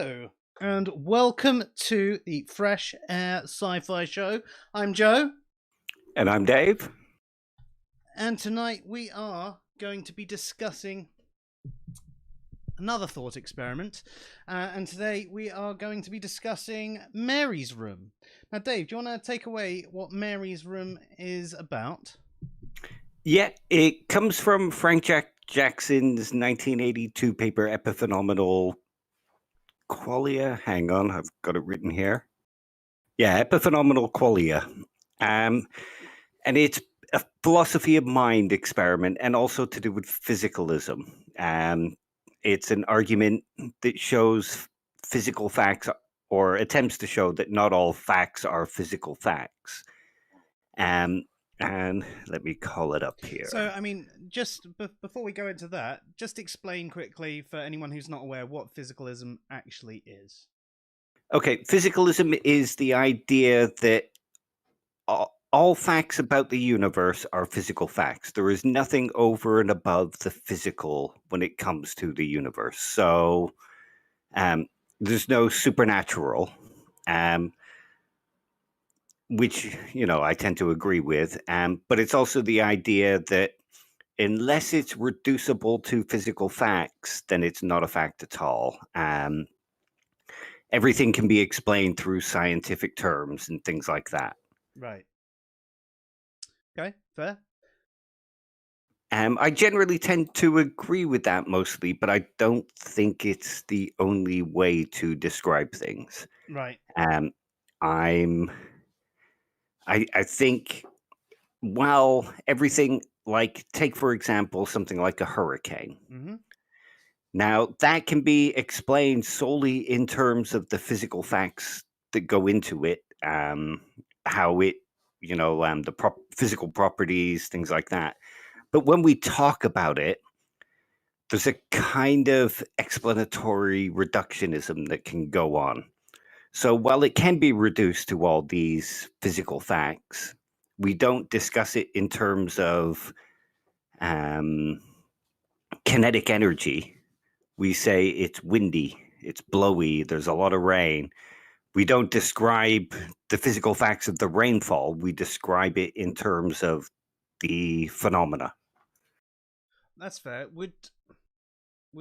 Hello, and welcome to the Fresh Air Sci-Fi Show. I'm Joe, And I'm Dave. and tonight we are going to be discussing another thought experiment. And today we are going to be discussing Mary's Room. Now, Dave, do you want to take away what Mary's Room is about? Yeah, it comes from Jackson's 1982 paper Epiphenomenal Qualia. Hang on, I've got it written here. Yeah, Epiphenomenal Qualia. And it's a philosophy of mind experiment and also to do with physicalism. It's an argument that shows physical facts or attempts to show that not all facts are physical facts. And let me call it up here. So, I mean, just before we go into that, just explain quickly for anyone who's not aware what physicalism actually is. Okay, physicalism is the idea that all facts about the universe are physical facts. There is nothing over and above the physical when it comes to the universe. So there's no supernatural, which, I tend to agree with. But it's also the idea that unless it's reducible to physical facts, then it's not a fact at all. Everything can be explained through scientific terms and things like that. Right. Okay, fair. I generally tend to agree with that mostly, but I don't think it's the only way to describe things. Right. I think, well, everything, like, take for example something like a hurricane. Mm-hmm. Now, that can be explained solely in terms of the physical facts that go into it, how it, the physical properties, things like that. But when we talk about it, there's a kind of explanatory reductionism that can go on. So while it can be reduced to all these physical facts, we don't discuss it in terms of kinetic energy. We say it's windy, it's blowy, there's a lot of rain. We don't describe the physical facts of the rainfall. We describe it in terms of the phenomena. That's fair. Would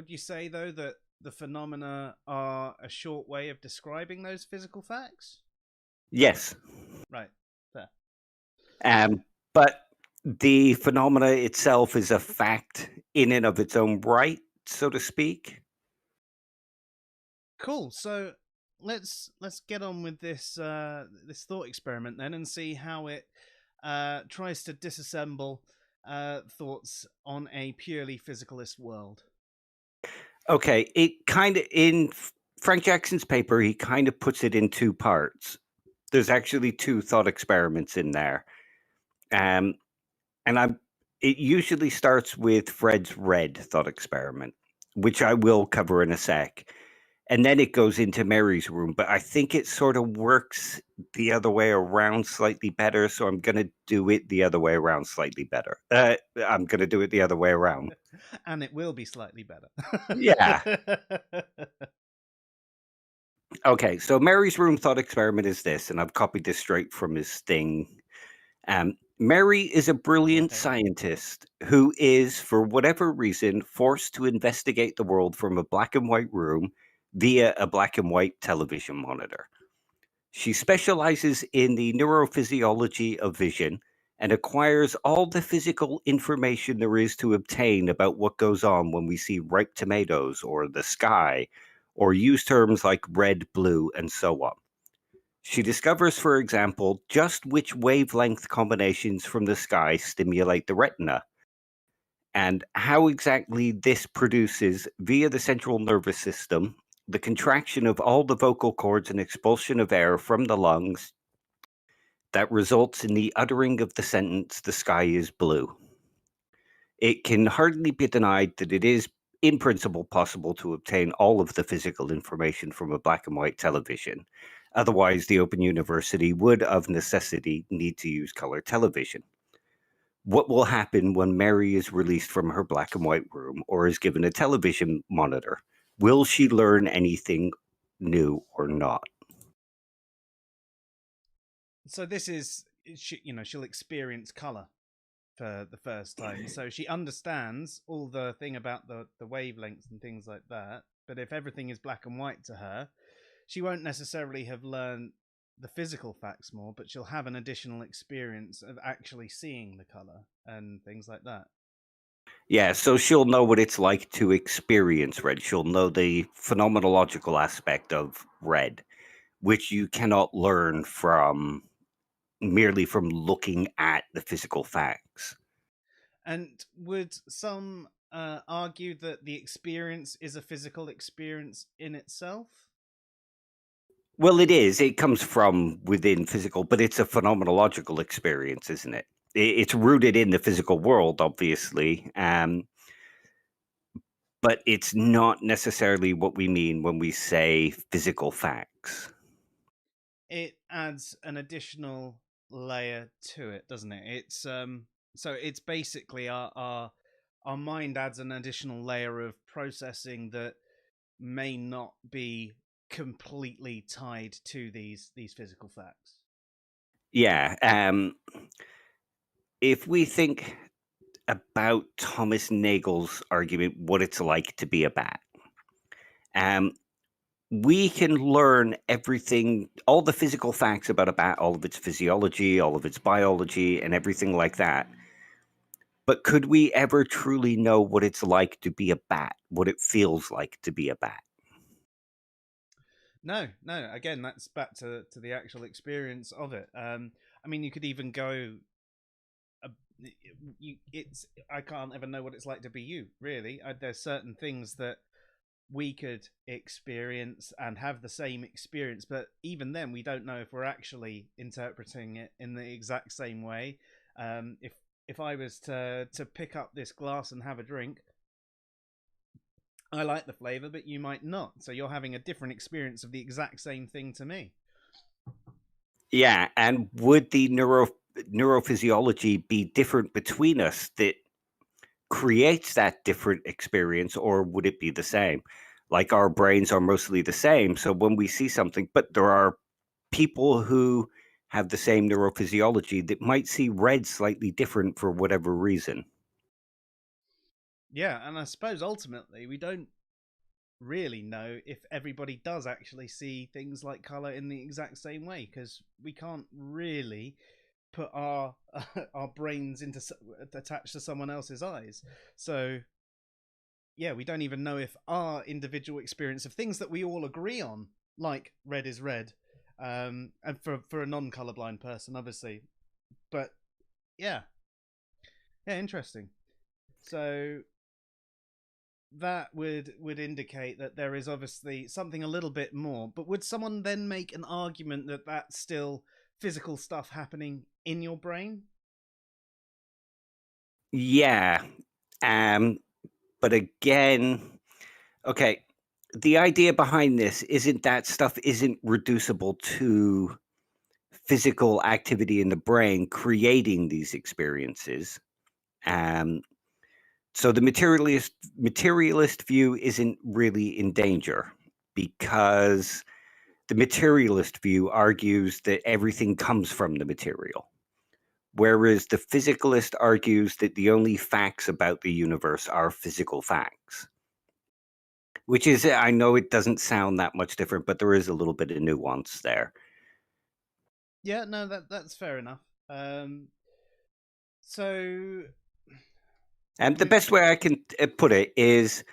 you say though that the phenomena are a short way of describing those physical facts? Yes. Right. Fair. But the phenomena itself is a fact in and of its own right, so to speak. Cool. So let's get on with this thought experiment then and see how it tries to disassemble thoughts on a purely physicalist world. Okay, it kind of, in Frank Jackson's paper, he kind of puts it in two parts. There's actually two thought experiments in there. And it usually starts with Fred's red thought experiment, which I will cover in a sec. And then it goes into Mary's room, but I think it sort of works the other way around slightly better. So I'm going to do it the other way around slightly better. I'm going to do it the other way around. And it will be slightly better. Yeah. Okay, so Mary's room thought experiment is this, and I've copied this straight from his thing. Mary is a brilliant scientist who is, for whatever reason, forced to investigate the world from a black and white room via a black and white television monitor. She specializes in the neurophysiology of vision and acquires all the physical information there is to obtain about what goes on when we see ripe tomatoes or the sky, or use terms like red, blue, and so on. She discovers, for example, just which wavelength combinations from the sky stimulate the retina, and how exactly this produces, via the central nervous system, the contraction of all the vocal cords and expulsion of air from the lungs that results in the uttering of the sentence, "The sky is blue." It can hardly be denied that it is, in principle, possible to obtain all of the physical information from a black and white television. Otherwise, the Open University would, of necessity, need to use color television. What will happen when Mary is released from her black and white room or is given a television monitor? Will she learn anything new or not. So this is, she'll experience color for the first time. So she understands all the thing about the wavelengths and things like that. But if everything is black and white to her, she won't necessarily have learned the physical facts more, but she'll have an additional experience of actually seeing the color and things like that. Yeah, so she'll know what it's like to experience red. She'll know the phenomenological aspect of red, which you cannot learn from merely from looking at the physical facts. And would some argue that the experience is a physical experience in itself? Well, it is. It comes from within physical, but it's a phenomenological experience, isn't it? It's rooted in the physical world, obviously, but it's not necessarily what we mean when we say physical facts. It adds an additional layer to it, doesn't it? So it's basically our mind adds an additional layer of processing that may not be completely tied to these physical facts. Yeah. If we think about Thomas Nagel's argument, what it's like to be a bat, um, we can learn everything, all the physical facts about a bat, all of its physiology, all of its biology, and everything like that. But could we ever truly know what it's like to be a bat, what it feels like to be a bat? No, no. Again, that's back to the actual experience of it. I mean, you could even go. Uh, it's I can't ever know what it's like to be you. Really, there's certain things that we could experience and have the same experience, but even then, we don't know if we're actually interpreting it in the exact same way. If I was to pick up this glass and have a drink, I like the flavor, but you might not. So you're having a different experience of the exact same thing to me. Yeah, and would the neurophysiology be different between us that creates that different experience, or would it be the same? Like our brains are mostly the same, so when we see something, but there are people who have the same neurophysiology that might see red slightly different for whatever reason. Yeah, and I suppose ultimately we don't really know if everybody does actually see things like color in the exact same way, because we can't really put our our brains into attached to someone else's eyes. So yeah, we don't even know if our individual experience of things that we all agree on, like red is red, and for a non-colorblind person, obviously. But yeah, yeah, interesting. So that would indicate that there is obviously something a little bit more. But would someone then make an argument that that's still physical stuff happening in your brain? Yeah. Um, but again, okay, the idea behind this isn't that stuff isn't reducible to physical activity in the brain creating these experiences. Um, so the materialist view isn't really in danger because the materialist view argues that everything comes from the material, whereas the physicalist argues that the only facts about the universe are physical facts. Which is, I know it doesn't sound that much different, but there is a little bit of nuance there. Yeah, no, that's fair enough. So And the with best way I can put it is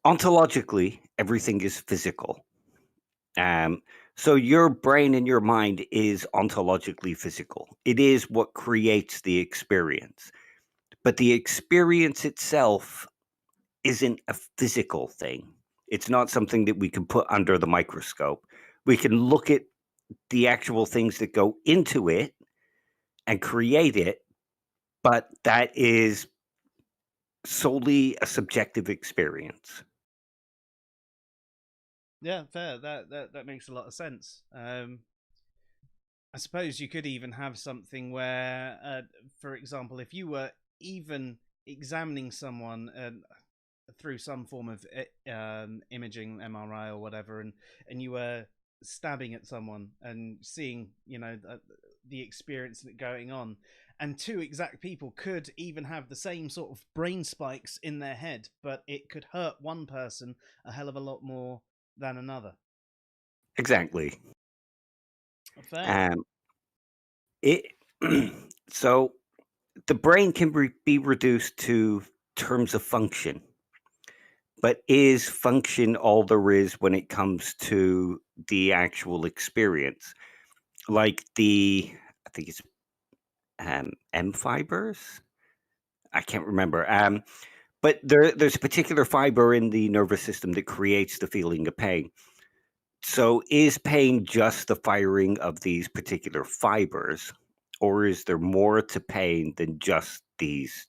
ontologically, everything is physical. Um, so your brain and your mind is ontologically physical. It is what creates the experience. But the experience itself isn't a physical thing. It's not something that we can put under the microscope. We can look at the actual things that go into it and create it, but that is solely a subjective experience. yeah, fair. That makes a lot of sense. I suppose you could even have something where, for example, if you were even examining someone, through some form of imaging, MRI or whatever, and you were stabbing at someone and seeing, the experience going on, and two exact people could even have the same sort of brain spikes in their head, but it could hurt one person a hell of a lot more than another. Exactly. Fair. Um, it so the brain can be reduced to terms of function, but is function all there is when it comes to the actual experience? Like I think it's M fibers. I can't remember. But there's a particular fiber in the nervous system that creates the feeling of pain. So is pain just the firing of these particular fibers, or is there more to pain than just these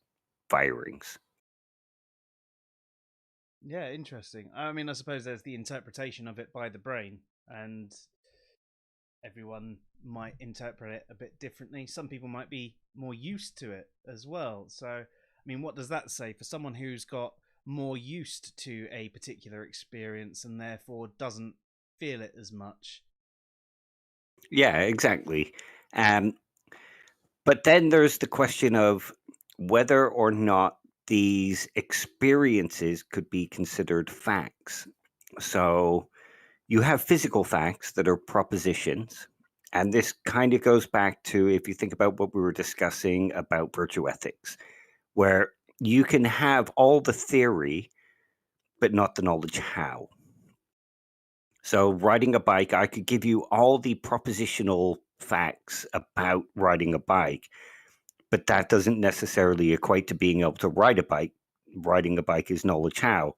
firings? Yeah, interesting. I mean, I suppose there's the interpretation of it by the brain, and everyone might interpret it a bit differently. Some people might be more used to it as well. So, I mean, what does that say for someone who's got more used to a particular experience and therefore doesn't feel it as much? Yeah, exactly. Um, but then there's the question of whether or not these experiences could be considered facts. So you have physical facts that are propositions. And this kind of goes back to if you think about what we were discussing about virtue ethics, where you can have all the theory, but not the knowledge how. So, riding a bike, I could give you all the propositional facts about riding a bike, but that doesn't necessarily equate to being able to ride a bike. Riding a bike is knowledge how.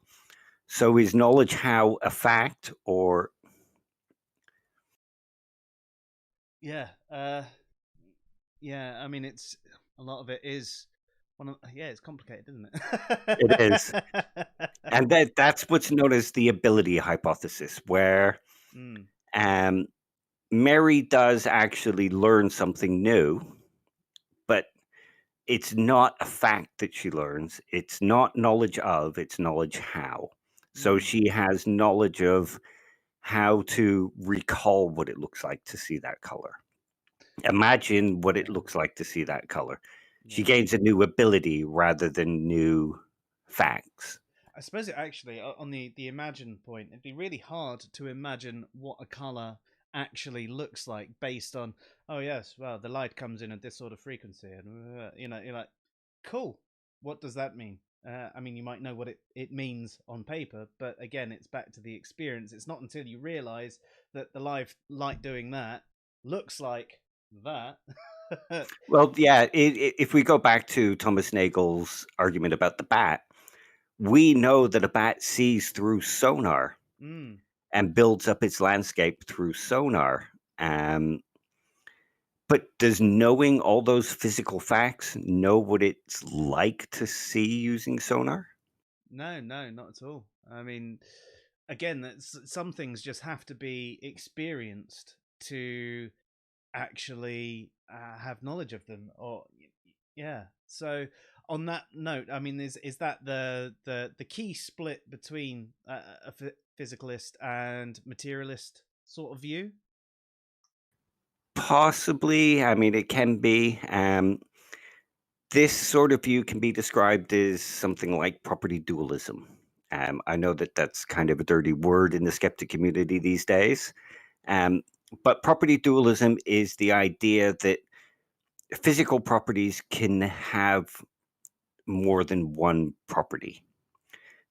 So, is knowledge how a fact or Yeah, yeah. I mean, it's a lot of it is one of yeah. It's complicated, isn't it is? it? And that's what's known as the ability hypothesis, where mm, um, Mary does actually learn something new, but it's not a fact that she learns. It's not knowledge of, it's knowledge how. So mm, she has knowledge of how to recall what it looks like to see that color. Imagine what it yeah, looks like to see that color. She yeah. gains a new ability rather than new facts. I suppose it actually on the imagine point, it'd be really hard to imagine what a color actually looks like based on, oh yes, well the light comes in at this sort of frequency, and you're like, cool. What does that mean? I mean, you might know what it means on paper, but again, it's back to the experience. It's not until you realize that the live light doing that looks like that. Well, yeah, if we go back to Thomas Nagel's argument about the bat, we know that a bat sees through sonar mm. and builds up its landscape through sonar. Um, but does knowing all those physical facts know what it's like to see using sonar? No, no, not at all. I mean, again, that's some things just have to be experienced to actually have knowledge of them. Or yeah. So on that note, I mean, is that the key split between a physicalist and materialist sort of view? Possibly. I mean, it can be. This sort of view can be described as something like property dualism. I know that that's kind of a dirty word in the skeptic community these days. Um, but property dualism is the idea that physical properties can have more than one property.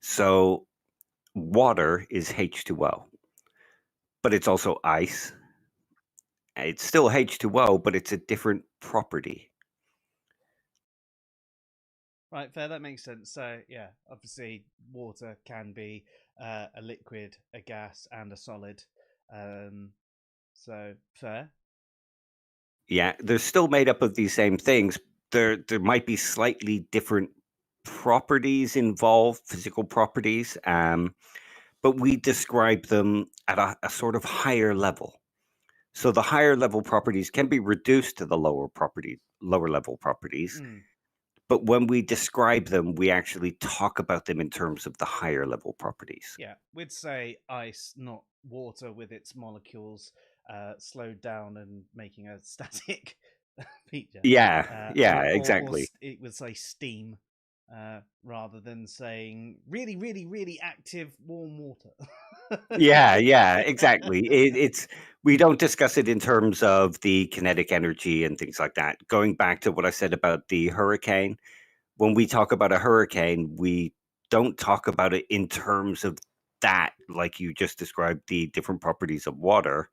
So water is H2O, but it's also ice. It's still H2O, but it's a different property. Right, fair. That makes sense. So yeah, obviously, water can be a liquid, a gas, and a solid. Um, so fair. Yeah, they're still made up of these same things. There might be slightly different properties involved, physical properties, but we describe them at a sort of higher level. So the higher level properties can be reduced to the lower level properties, Mm. but when we describe them, we actually talk about them in terms of the higher level properties. Yeah, we'd say ice, not water, with its molecules slowed down and making a static feature. Yeah, yeah, Or exactly. it would say steam rather than saying really, really, really active warm water. Yeah, yeah, exactly. It's we don't discuss it in terms of the kinetic energy and things like that. Going back to what I said about the hurricane, when we talk about a hurricane, we don't talk about it in terms of that, like you just described the different properties of water,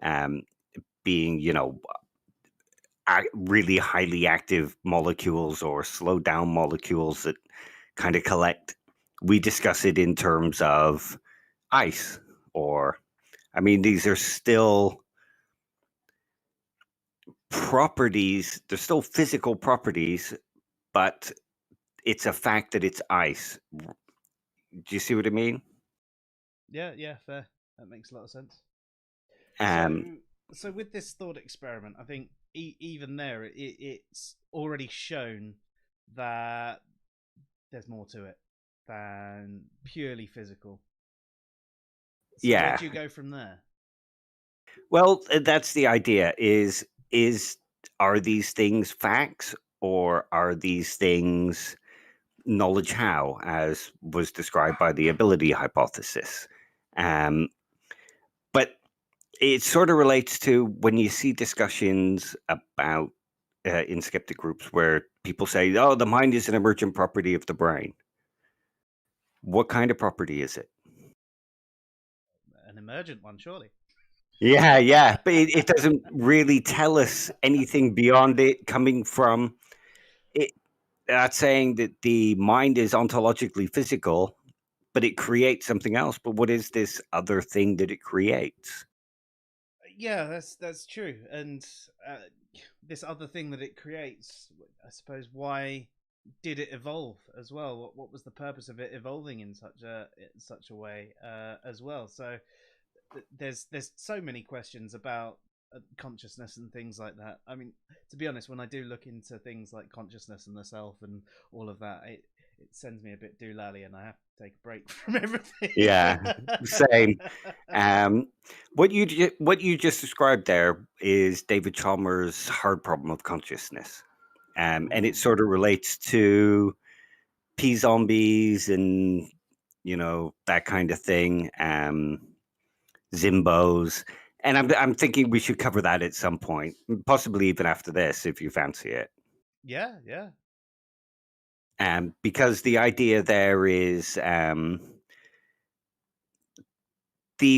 um, being, really highly active molecules or slow down molecules that kind of collect. We discuss it in terms of ice, or, I mean, these are still properties, they're still physical properties, but it's a fact that it's ice. Do you see what I mean? Yeah, fair. That makes a lot of sense. So, Um, so with this thought experiment, I think even there, it's already shown that there's more to it than purely physical. So where yeah. do you go from there? Well, that's the idea is are these things facts, or are these things knowledge how, as was described by the ability hypothesis? Um, but it sort of relates to when you see discussions about in skeptic groups where people say, "Oh, the mind is an emergent property of the brain." What kind of property is it? An emergent one, surely. Yeah, yeah, but it doesn't really tell us anything beyond it coming from it. That's saying that the mind is ontologically physical, but it creates something else. But what is this other thing that it creates? Yeah, that's true. And uh, this other thing that it creates, I suppose, why did it evolve as well? What was the purpose of it evolving in such a way as well? So there's so many questions about consciousness and things like that. I mean, to be honest, when I do look into things like consciousness and the self and all of that, it sends me a bit doolally, and I have to take a break from everything. Yeah, same. Um, what you just described there is David Chalmers' hard problem of consciousness, and it Ooh. sort of relates to P zombies and that kind of thing. Zimbos, and I'm thinking we should cover that at some point, possibly even after this, if you fancy it. Yeah. Because the idea there is the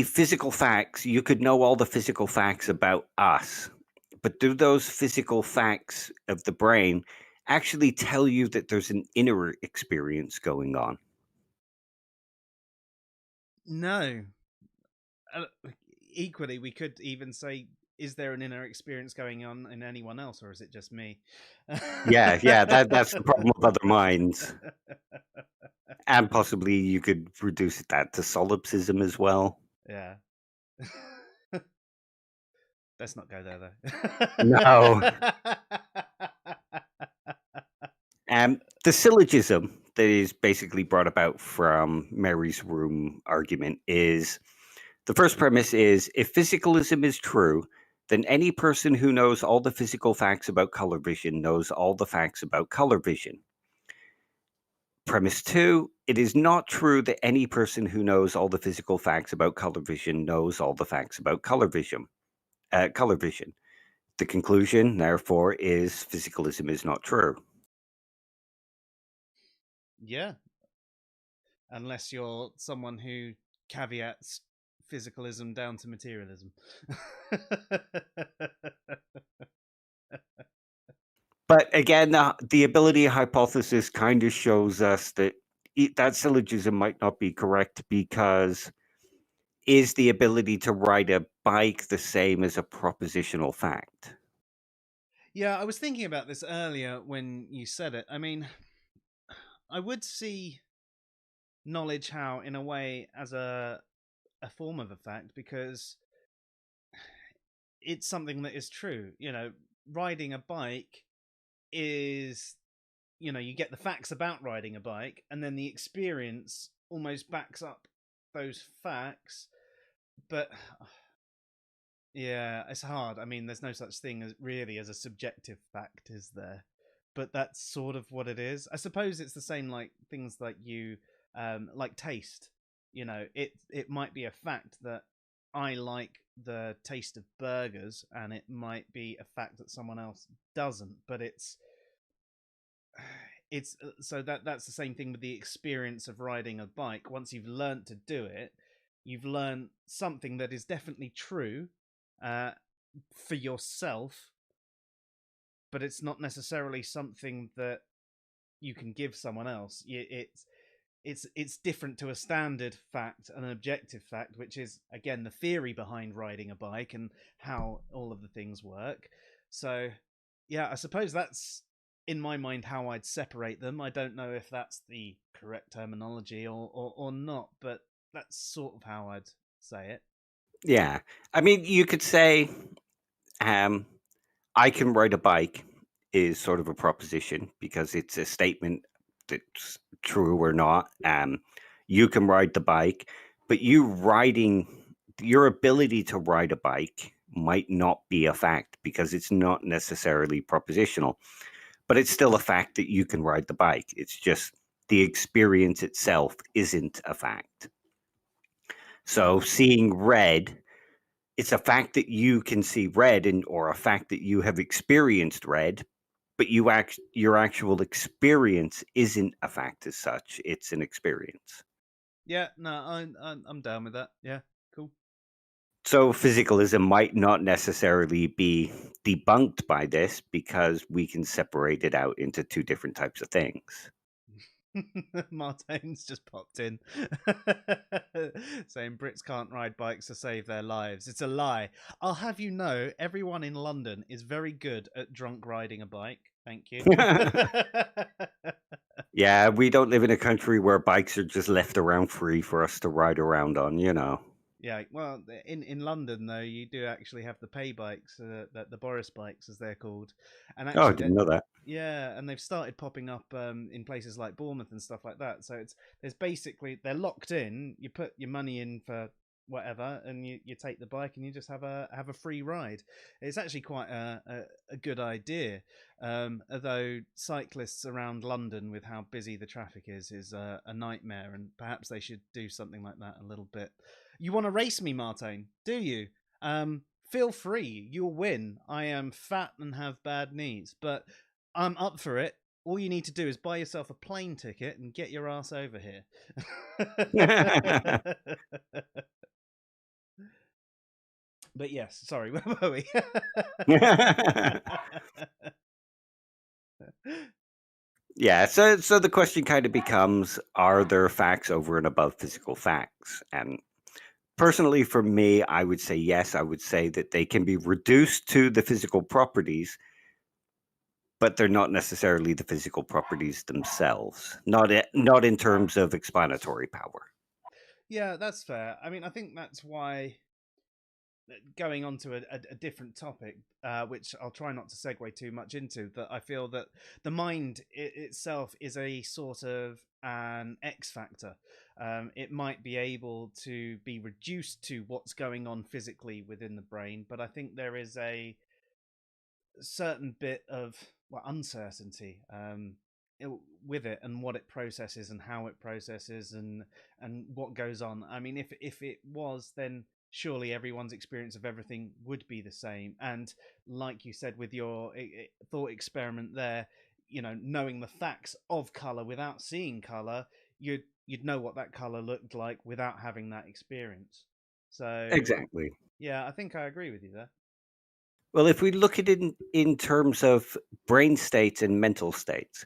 physical facts. You could know all the physical facts about us, but do those physical facts of the brain actually tell you that there's an inner experience going on? No. Uh, Equally, we could even say, is there an inner experience going on in anyone else, or is it just me? Yeah, yeah, that's the problem with other minds. And possibly you could reduce that to solipsism as well. Yeah. Let's not go there, No. though. The syllogism that is basically brought about from Mary's Room argument is the first premise is, if physicalism is true, then any person who knows all the physical facts about color vision knows all the facts about color vision. Premise two, it is not true that any person who knows all the physical facts about color vision knows all the facts about color vision. Color vision. The conclusion, therefore, is physicalism is not true. Yeah, unless you're someone who caveats physicalism down to materialism. But again, the ability hypothesis kind of shows us that that syllogism might not be correct, because is the ability to ride a bike the same as a propositional fact? Yeah, I was thinking about this earlier when you said it. I mean, I would see knowledge how, in a way, as a form of a fact, because it's something that is true. Riding a bike is you get the facts about riding a bike, and then the experience almost backs up those facts. But yeah, it's hard. I mean, there's no such thing as really as a subjective fact, is there? But that's sort of what it is. I suppose it's the same like things like like taste. It might be a fact that I like the taste of burgers, and it might be a fact that someone else doesn't. But it's so that's the same thing with the experience of riding a bike. Once you've learned to do it, you've learned something that is definitely true uh, for yourself, but it's not necessarily something that you can give someone else. It's different to a standard fact, an objective fact, which is again the theory behind riding a bike and how all of the things work. So yeah, I suppose that's in my mind how I'd separate them. I don't know if that's the correct terminology or not, but that's sort of how I'd say it. Yeah. I mean, you could say, um, I can ride a bike is sort of a proposition because it's a statement that's true or not. You can ride the bike, but your ability to ride a bike might not be a fact because it's not necessarily propositional, but it's still a fact that you can ride the bike. It's just the experience itself isn't a fact. So seeing red, it's a fact that you can see red or a fact that you have experienced red, but your actual experience isn't a fact as such. It's an experience. Yeah, no, I'm down with that. Yeah, cool. So physicalism might not necessarily be debunked by this because we can separate it out into two different types of things. Martin's just popped in saying Brits can't ride bikes to save their lives. It's a lie. I'll have you know, everyone in London is very good at drunk riding a bike. Thank you. Yeah, we don't live in a country where bikes are just left around free for us to ride around on, Yeah, well, in London though, you do actually have the pay bikes, the Boris bikes as they're called, and Oh, I actually, didn't know that. yeah, and they've started popping up in places like Bournemouth and stuff like that. So there's basically they're locked in. You put your money in for whatever, and you take the bike and you just have a free ride. It's actually quite a good idea. Although cyclists around London with how busy the traffic is a nightmare, and perhaps they should do something like that a little bit. You want to race me, Martin? Do you? Feel free. You'll win. I am fat and have bad knees, but I'm up for it. All you need to do is buy yourself a plane ticket and get your ass over here. But yes, sorry, where were we? Yeah, so the question kind of becomes, are there facts over and above physical facts? And personally, for me, I would say yes. I would say that they can be reduced to the physical properties, but they're not necessarily the physical properties themselves. Not in terms of explanatory power. Yeah, that's fair. I mean, I think that's why going on to a different topic, which I'll try not to segue too much into, that I feel that the mind itself is a sort of an X factor. It might be able to be reduced to what's going on physically within the brain, but I think there is a certain bit of uncertainty with it and what it processes and how it processes and what goes on. I mean, if it was, then surely everyone's experience of everything would be the same. And like you said with your thought experiment there, knowing the facts of color without seeing color, you'd know what that color looked like without having that experience. So Exactly. yeah, I think I agree with you there. Well, if we look at it in terms of brain states and mental states,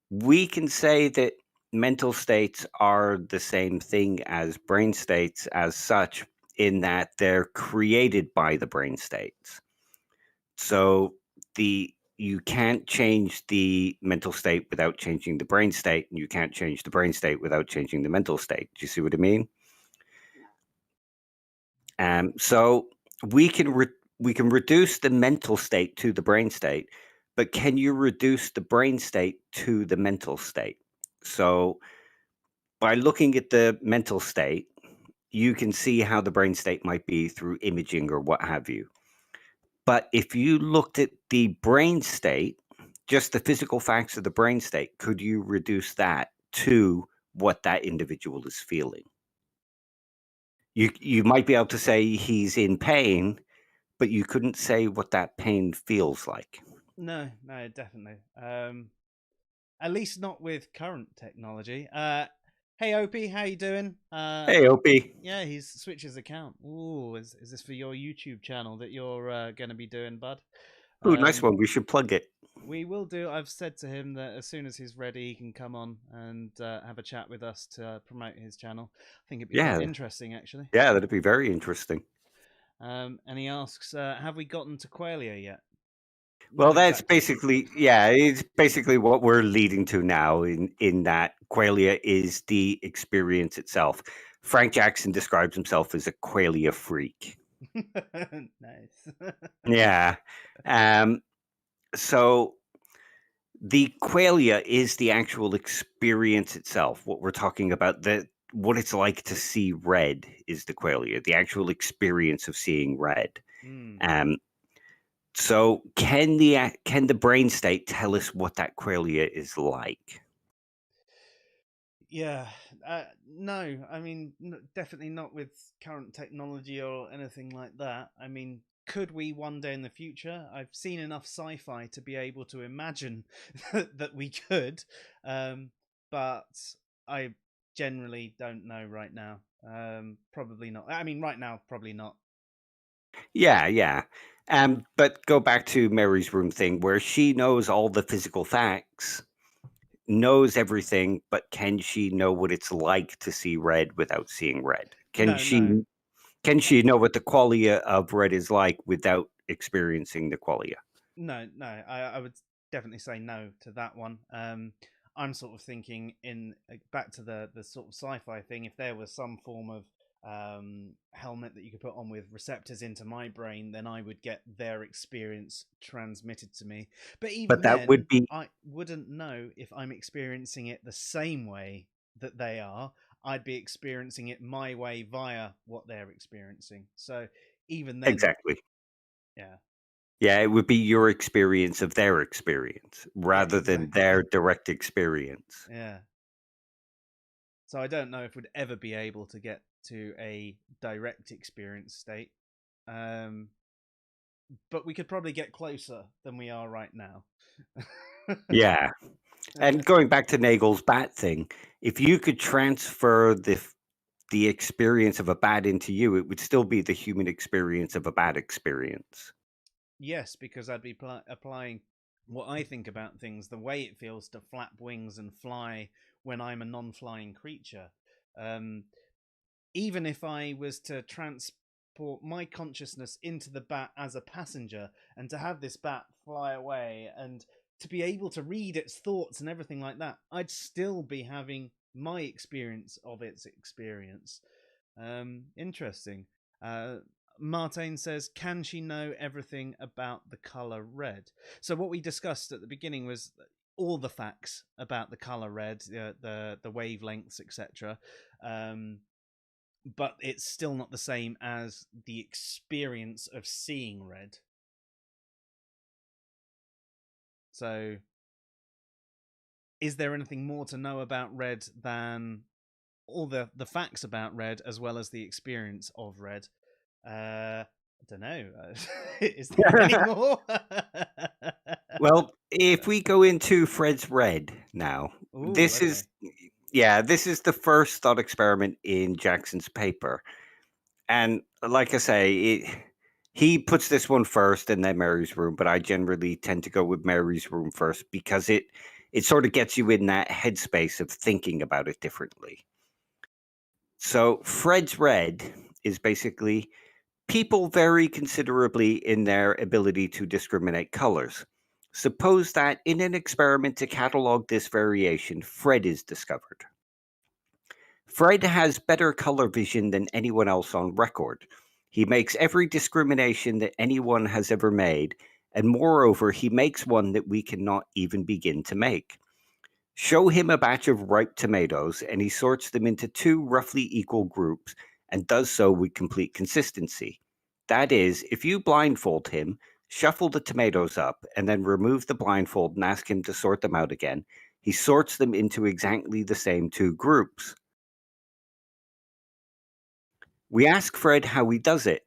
we can say that mental states are the same thing as brain states as such, in that they're created by the brain states. So you can't change the mental state without changing the brain state, and you can't change the brain state without changing the mental state. Do you see what I mean? So we can reduce the mental state to the brain state, but can you reduce the brain state to the mental state? So by looking at the mental state, you can see how the brain state might be through imaging or what have you. But if you looked at the brain state, just the physical facts of the brain state, could you reduce that to what that individual is feeling? You might be able to say he's in pain, but you couldn't say what that pain feels like. No, no, definitely. At least not with current technology. Hey Opie, how you doing? Hey, Opie. Yeah, he's switched his account. Ooh, is this for your YouTube channel that you're going to be doing, bud? Ooh, nice one. We should plug it. We will do. I've said to him that as soon as he's ready, he can come on and have a chat with us to promote his channel. I think it'd be quite Yeah. interesting, actually. Yeah, that'd be very interesting. And he asks, have we gotten to Qualia yet? Well, Not that's exactly. basically, yeah, it's basically what we're leading to now in that Qualia is the experience itself. Frank Jackson describes himself as a Qualia freak. Nice. Yeah. So the Qualia is the actual experience itself. What we're talking about, what it's like to see red is the Qualia, the actual experience of seeing red. Mm. So can the brain state tell us what that qualia is like? Yeah, no, I mean, definitely not with current technology or anything like that. I mean, could we one day in the future? I've seen enough sci-fi to be able to imagine that we could, but I generally don't know right now. Probably not. I mean, right now, probably not. Yeah, yeah. But go back to Mary's room thing where she knows all the physical facts, knows everything, but can she know what it's like to see red without seeing red? No, no. Can she know what the qualia of red is like without experiencing the qualia? No, no, I would definitely say no to that one. I'm sort of thinking in back to the sort of sci-fi thing. If there was some form of helmet that you could put on with receptors into my brain, then I would get their experience transmitted to me. But even But that would then, be I wouldn't know if I'm experiencing it the same way that they are. I'd be experiencing it my way via what they're experiencing. So even then, exactly. yeah, Yeah, it would be your experience of their experience yeah, rather than exactly. their direct experience. Yeah. So I don't know if we'd ever be able to get to a direct experience state. Um, but we could probably get closer than we are right now. Yeah. And going back to Nagel's bat thing, if you could transfer the experience of a bat into you, it would still be the human experience of a bat experience. Yes, because I'd be applying what I think about things, the way it feels to flap wings and fly when I'm a non-flying creature. Um, Even if I was to transport my consciousness into the bat as a passenger and to have this bat fly away and to be able to read its thoughts and everything like that, I'd still be having my experience of its experience. Interesting. Martin says, "Can she know everything about the color red?" So what we discussed at the beginning was all the facts about the color red, the wavelengths, etc. But it's still not the same as the experience of seeing red. So, is there anything more to know about red than all the facts about red as well as the experience of red? I don't know. Is there any more? Well, if we go into Fred's red now, Ooh, okay. this is the first thought experiment in Jackson's paper. And like I say, he puts this one first and then Mary's room, but I generally tend to go with Mary's room first because it sort of gets you in that headspace of thinking about it differently. So Fred's red is basically people vary considerably in their ability to discriminate colors. Suppose that in an experiment to catalog this variation, Fred is discovered. Fred has better color vision than anyone else on record. He makes every discrimination that anyone has ever made, And moreover, he makes one that we cannot even begin to make. Show him a batch of ripe tomatoes, and he sorts them into two roughly equal groups and does so with complete consistency. That is, if you blindfold him, shuffle the tomatoes up, and then remove the blindfold and ask him to sort them out again, he sorts them into exactly the same two groups. We ask Fred how he does it.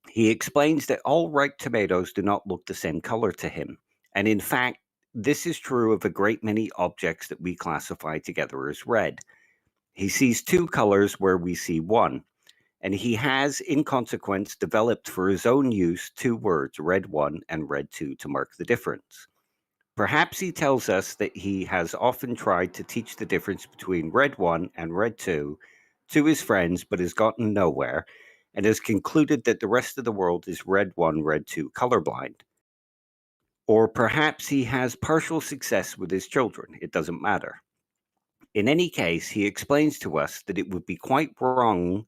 He explains that all ripe tomatoes do not look the same color to him, and in fact, this is true of a great many objects that we classify together as red. He sees two colors where we see one, and he has, in consequence, developed for his own use two words, red 1 and red 2, to mark the difference. Perhaps he tells us that he has often tried to teach the difference between red 1 and red 2 to his friends, but has gotten nowhere, and has concluded that the rest of the world is red 1, red 2 colorblind. Or perhaps he has partial success with his children. It doesn't matter. In any case, he explains to us that it would be quite wrong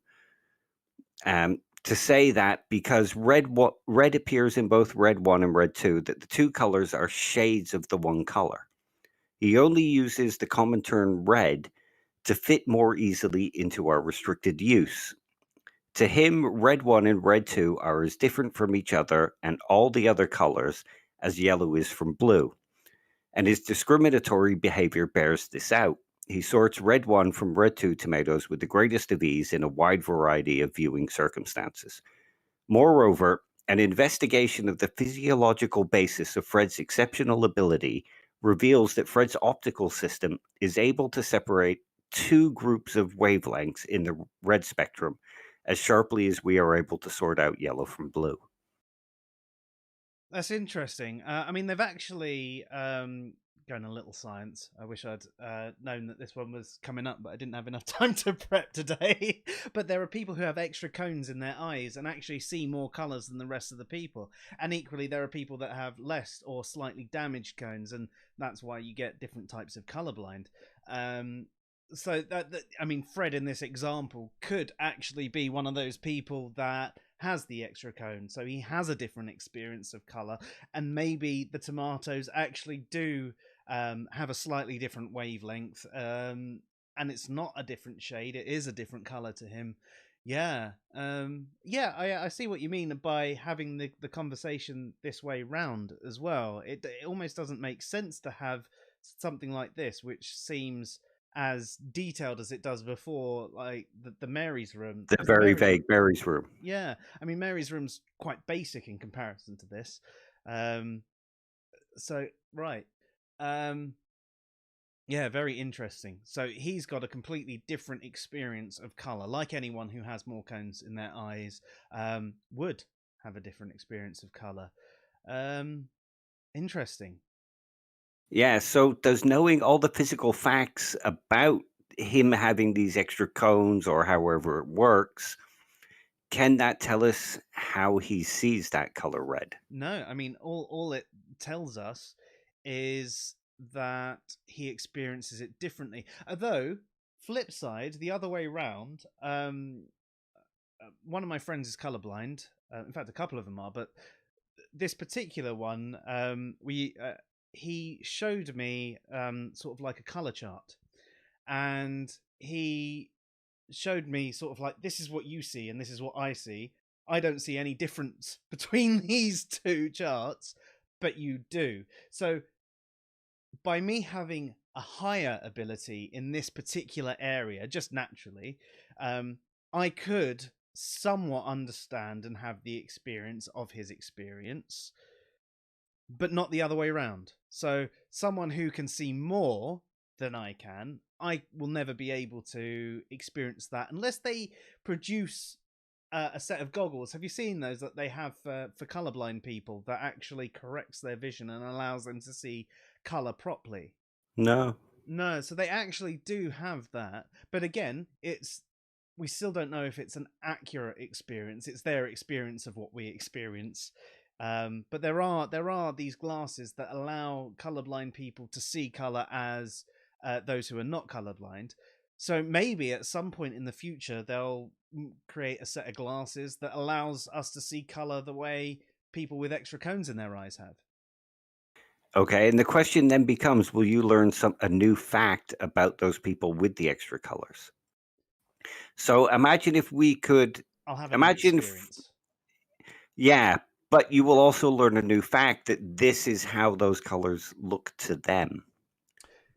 to say that because red appears in both red 1 and red 2, that the two colors are shades of the one color. He only uses the common term red to fit more easily into our restricted use. To him, red 1 and red 2 are as different from each other and all the other colors as yellow is from blue. And his discriminatory behavior bears this out. He sorts red 1 from red 2 tomatoes with the greatest of ease in a wide variety of viewing circumstances. Moreover, an investigation of the physiological basis of Fred's exceptional ability reveals that Fred's optical system is able to separate two groups of wavelengths in the red spectrum as sharply as we are able to sort out yellow from blue. That's interesting. I mean, they've actually going a little science. I wish I'd known that this one was coming up, but I didn't have enough time to prep today. But there are people who have extra cones in their eyes and actually see more colours than the rest of the people. And equally, there are people that have less or slightly damaged cones, and that's why you get different types of colourblind. So I mean, Fred in this example could actually be one of those people that has the extra cone, so he has a different experience of color, and maybe the tomatoes actually do have a slightly different wavelength, and it's not a different shade; it is a different color to him. Yeah, I see what you mean by having the conversation this way round as well. It almost doesn't make sense to have something like this, which seems as detailed as it does before, like the Mary's room. The 'Cause very vague Mary's room. yeah, I mean, Mary's room's quite basic in comparison to this. Um, so right, um, yeah, very interesting. So he's got a completely different experience of color, like anyone who has more cones in their eyes would have a different experience of color. Interesting. Yeah, so does knowing all the physical facts about him having these extra cones or however it works, can that tell us how he sees that color red? No, I mean, all it tells us is that he experiences it differently. Although, flip side, the other way round, one of my friends is colorblind. In fact, a couple of them are, but this particular one, we he showed me sort of like a color chart, and he showed me sort of like, this is what you see and this is what I see. I don't see any difference between these two charts, but you do. So by me having a higher ability in this particular area, just naturally, I could somewhat understand and have the experience of his experience, but not the other way around. So someone who can see more than I can, I will never be able to experience that unless they produce a set of goggles. Have you seen those that they have for colorblind people that actually corrects their vision and allows them to see color properly? No. No, so they actually do have that. But again, we still don't know if it's an accurate experience. It's their experience of what we experience. But there are these glasses that allow colorblind people to see color as those who are not colorblind. So maybe at some point in the future they'll create a set of glasses that allows us to see color the way people with extra cones in their eyes have. Okay, and the question then becomes, will you learn a new fact about those people with the extra colors? So imagine if we could I'll have a new imagine experience. yeah, but you will also learn a new fact that this is how those colors look to them.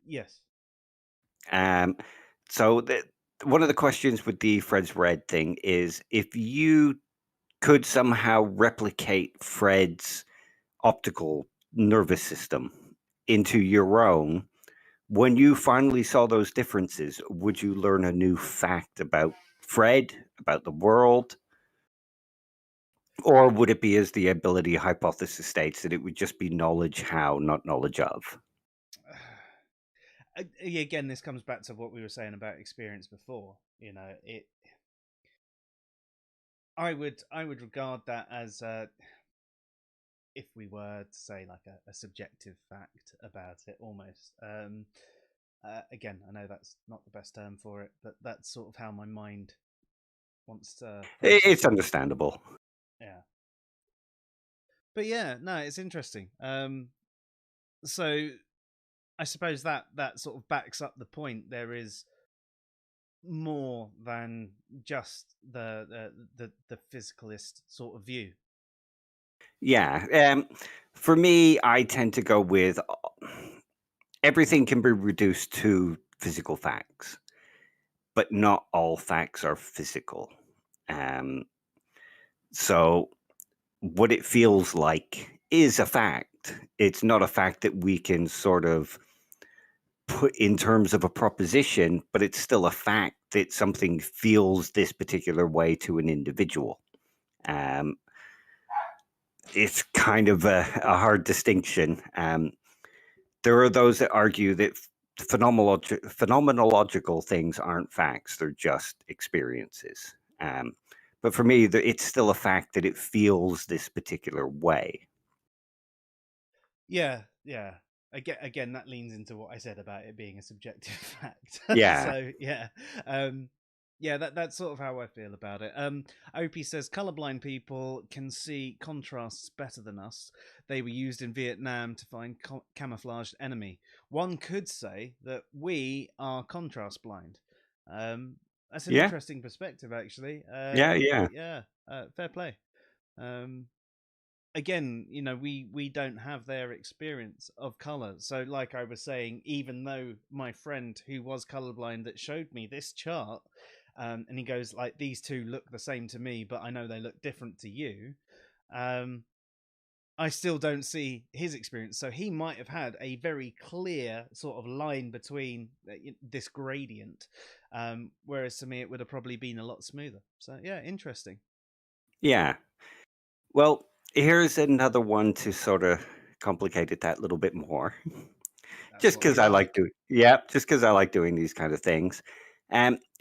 Yes. Um, so one of the questions with the Fred's Red thing is if you could somehow replicate Fred's optical nervous system into your own, when you finally saw those differences, would you learn a new fact about Fred, about the world? Or would it be, as the ability hypothesis states, that it would just be knowledge how, not knowledge of? Again, this comes back to what we were saying about experience before. You know, I would regard that as if we were to say like a subjective fact about it almost. Again, I know that's not the best term for it, but that's sort of how my mind wants to process It's it. understandable. Yeah. But yeah, no, it's interesting. So I suppose that sort of backs up the point. There is more than just the physicalist sort of view. Yeah. For me, I tend to go with everything can be reduced to physical facts, but not all facts are physical. Um, so what it feels like is a fact. It's not a fact that we can sort of put in terms of a proposition, but it's still a fact that something feels this particular way to an individual. Um, it's kind of a hard distinction. There are those that argue that phenomenological things aren't facts; they're just experiences. But for me, it's still a fact that it feels this particular way. Yeah, yeah. Again, that leans into what I said about it being a subjective fact. Yeah, So yeah, um, yeah, that's sort of how I feel about it. Opie says colorblind people can see contrasts better than us. They were used in Vietnam to find camouflaged enemy. One could say that we are contrast blind. That's an yeah, interesting perspective, actually. yeah. Yeah, fair play. Um, Again, you know, we don't have their experience of color. So like I was saying, even though my friend who was colorblind that showed me this chart, and he goes like, these two look the same to me, but I know they look different to you. um I still don't see his experience. So he might have had a very clear sort of line between this gradient, whereas to me it would have probably been a lot smoother. So yeah, interesting. Yeah. Well, here's another one to sort of complicate it that little bit more. That's Just what we because I like like. doing, yeah, just because I like doing these kind of things.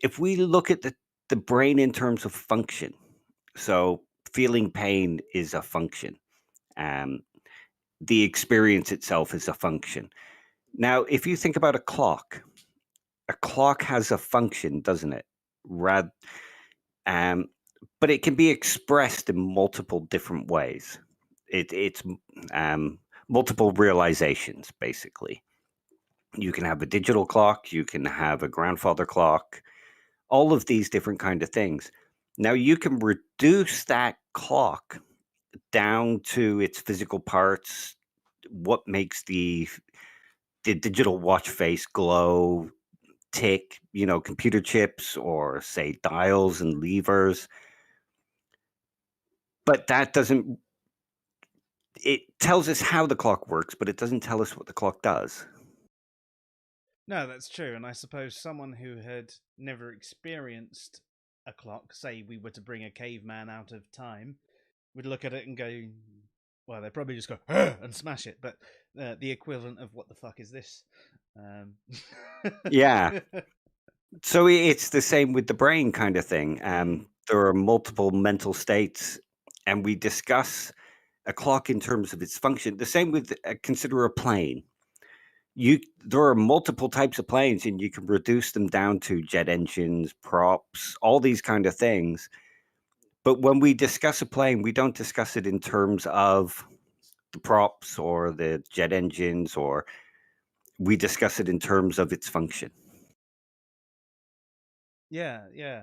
If we look at the brain in terms of function, so feeling pain is a function. Um, the experience itself is a function. Now, if you think about a clock has a function, doesn't it? Rad, um, but it can be expressed in multiple different ways. It's um, multiple realizations, basically. You can have a digital clock, you can have a grandfather clock, all of these different kind of things. Now you can reduce that clock down to its physical parts, what makes the digital watch face glow, tick, computer chips or say dials and levers. But that doesn't it tells us how the clock works, but it doesn't tell us what the clock does. No, that's true. And I suppose someone who had never experienced a clock, say we were to bring a caveman out of time, would look at it and go, well, they'd probably just go and smash it. But the equivalent of what the fuck is this? Um, Yeah. So it's the same with the brain kind of thing. mm, There are multiple mental states, and we discuss a clock in terms of its function. The same with consider a plane. There are multiple types of planes, and you can reduce them down to jet engines, props, all these kind of things. But when we discuss a plane, we don't discuss it in terms of the props or the jet engines, or we discuss it in terms of its function. Yeah, yeah,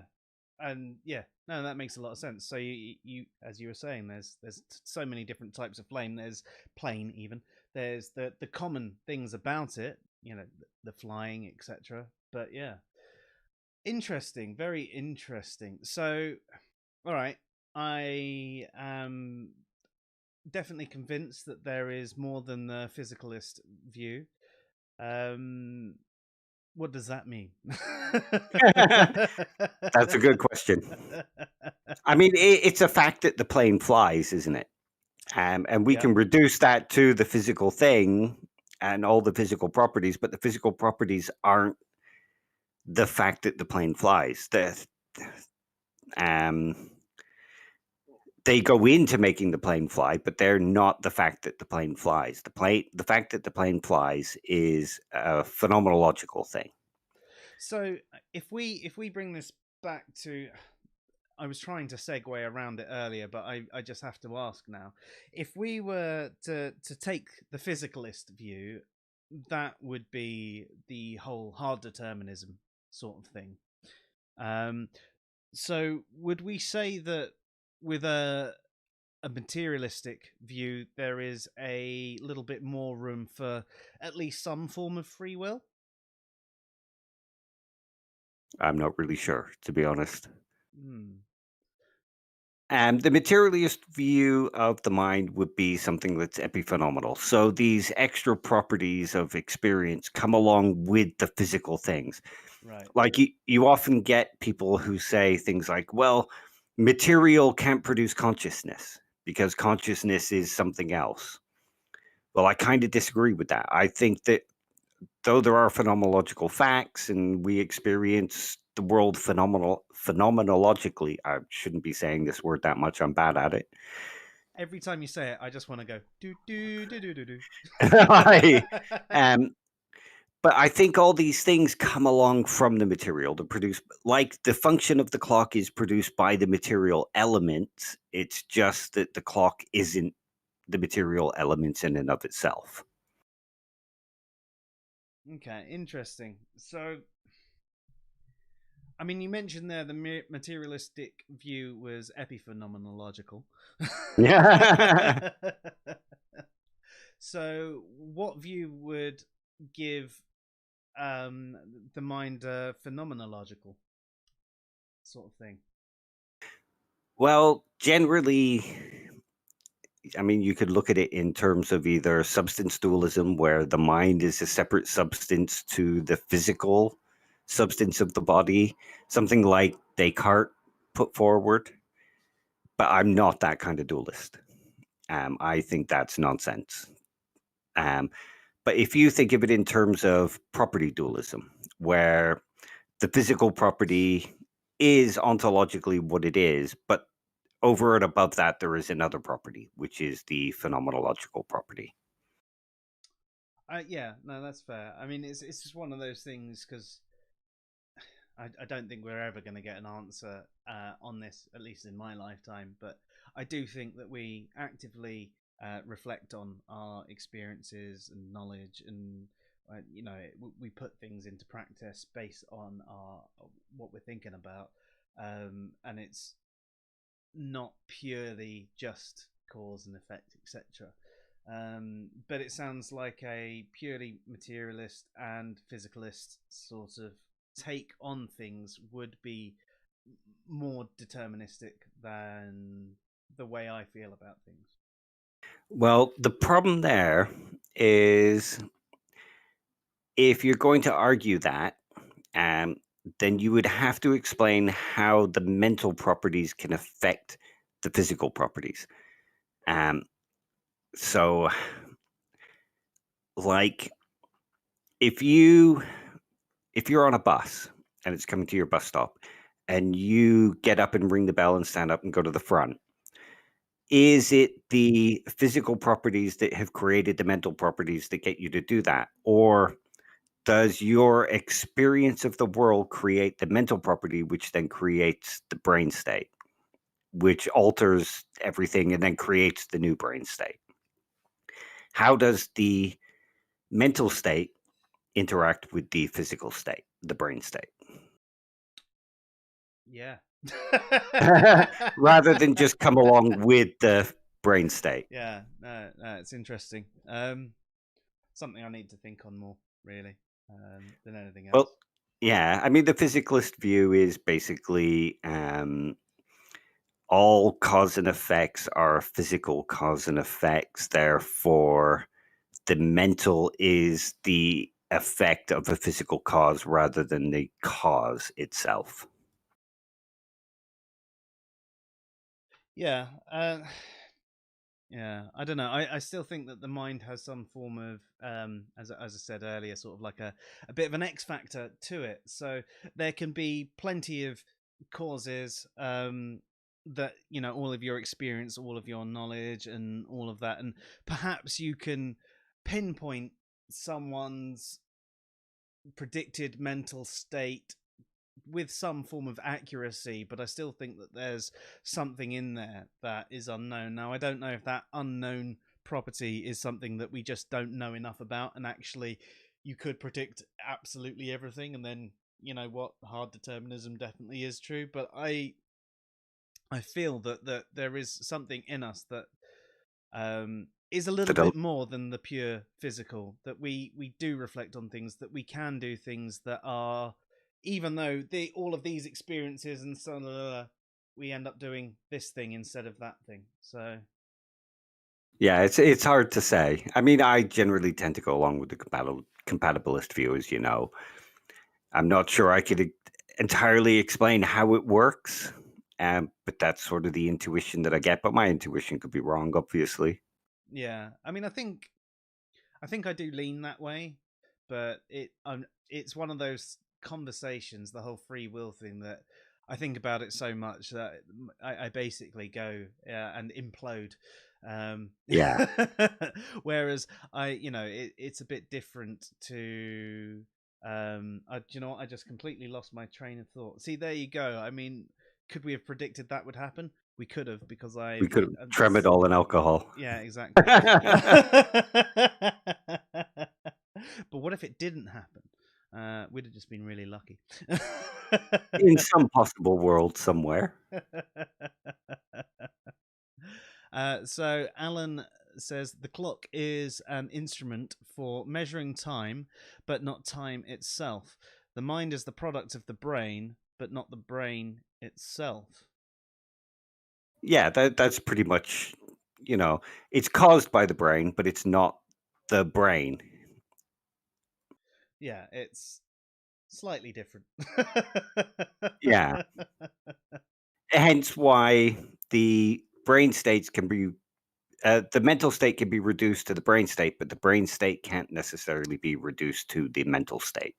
and yeah, no, that makes a lot of sense. So you as you were saying, there's so many different types of flame. There's plane, even there's the common things about it, the flying, etc. But yeah, interesting, very interesting. So, all right, I am definitely convinced that there is more than the physicalist view. Um, what does that mean? That's a good question. I mean, it's a fact that the plane flies, isn't it? And we Yeah. can reduce that to the physical thing and all the physical properties, but the physical properties aren't the fact that the plane flies. Um, they go into making the plane fly, but they're not the fact that the plane flies. The fact that the plane flies is a phenomenological thing. So if we bring this back to, I was trying to segue around it earlier, but I just have to ask now. If we were to take the physicalist view, that would be the whole hard determinism sort of thing. Um, so would we say that with a materialistic view, there is a little bit more room for at least some form of free will? I'm not really sure, to be honest. Hmm. The materialist view of the mind would be something that's epiphenomenal. So these extra properties of experience come along with the physical things. Right. Like you often get people who say things like, well, material can't produce consciousness because consciousness is something else. Well, I kind of disagree with that. I think that though there are phenomenological facts and we experience the world phenomenologically, I shouldn't be saying this word that much. I'm bad at it. Every time you say it, I just want to go do do do do do do. I, um, but I think all these things come along from the material to produce, like the function of the clock is produced by the material elements. It's just that the clock isn't the material elements in and of itself. Okay, interesting. So, I mean, you mentioned there the materialistic view was epiphenomenological. Yeah. So, what view would give the mind a phenomenological sort of thing? Well, generally, I mean, you could look at it in terms of either substance dualism, where the mind is a separate substance to the physical substance of the body, something like Descartes put forward. But I'm not that kind of dualist. I think that's nonsense. Um, but if you think of it in terms of property dualism, where the physical property is ontologically what it is, but over and above that, there is another property, which is the phenomenological property. Yeah, no, that's fair. I mean, it's just one of those things because I don't think we're ever going to get an answer on this, at least in my lifetime. But I do think that we actively reflect on our experiences and knowledge, and we put things into practice based on our what we're thinking about, and it's not purely just cause and effect, etc. But it sounds like a purely materialist and physicalist sort of take on things would be more deterministic than the way I feel about things. Well, the problem there is if you're going to argue that, um, then you would have to explain how the mental properties can affect the physical properties. Um, so, like, if you if you're on a bus and it's coming to your bus stop, and you get up and ring the bell and stand up and go to the front, is it the physical properties that have created the mental properties that get you to do that, or does your experience of the world create the mental property, which then creates the brain state? which alters everything and then creates the new brain state. How does the mental state interact with the physical state, the brain state? Yeah. Rather than just come along with the brain state. Yeah, no, it's interesting. Something I need to think on more, really, than anything else. Well, yeah, I mean, the physicalist view is basically all cause and effects are physical cause and effects. Therefore, the mental is the effect of a physical cause rather than the cause itself. Yeah, yeah. I don't know. I still think that the mind has some form of, as I said earlier, sort of like a bit of an X factor to it. So there can be plenty of causes that all of your experience, all of your knowledge, and all of that, and perhaps you can pinpoint someone's predicted mental state with some form of accuracy, but I still think that there's something in there that is unknown. Now, I don't know if that unknown property is something that we just don't know enough about, and actually you could predict absolutely everything, and then what, hard determinism definitely is true. But I feel that there is something in us that is a little bit more than the pure physical, that we do reflect on things, that we can do things that are, even though all of these experiences and so on, we end up doing this thing instead of that thing. So yeah, it's hard to say. I mean, I generally tend to go along with the compatibilist view, as you know. I'm not sure I could entirely explain how it works, but that's sort of the intuition that I get. But my intuition could be wrong, obviously. Yeah, I mean, I think I do lean that way, but it's one of those conversations, the whole free will thing, that I think about it so much that I basically go and implode. Yeah. Whereas it's a bit different to. Do you know what? I just completely lost my train of thought. See, there you go. I mean, could we have predicted that would happen? We could have, because We could have tramadol and alcohol. Yeah, exactly. But what if it didn't happen? We'd have just been really lucky. In some possible world somewhere. So Alan says the clock is an instrument for measuring time, but not time itself. The mind is the product of the brain, but not the brain itself. Yeah, that's pretty much, it's caused by the brain, but it's not the brain. Yeah, it's slightly different. Yeah. Hence why the brain states can be, the mental state can be reduced to the brain state, but the brain state can't necessarily be reduced to the mental state.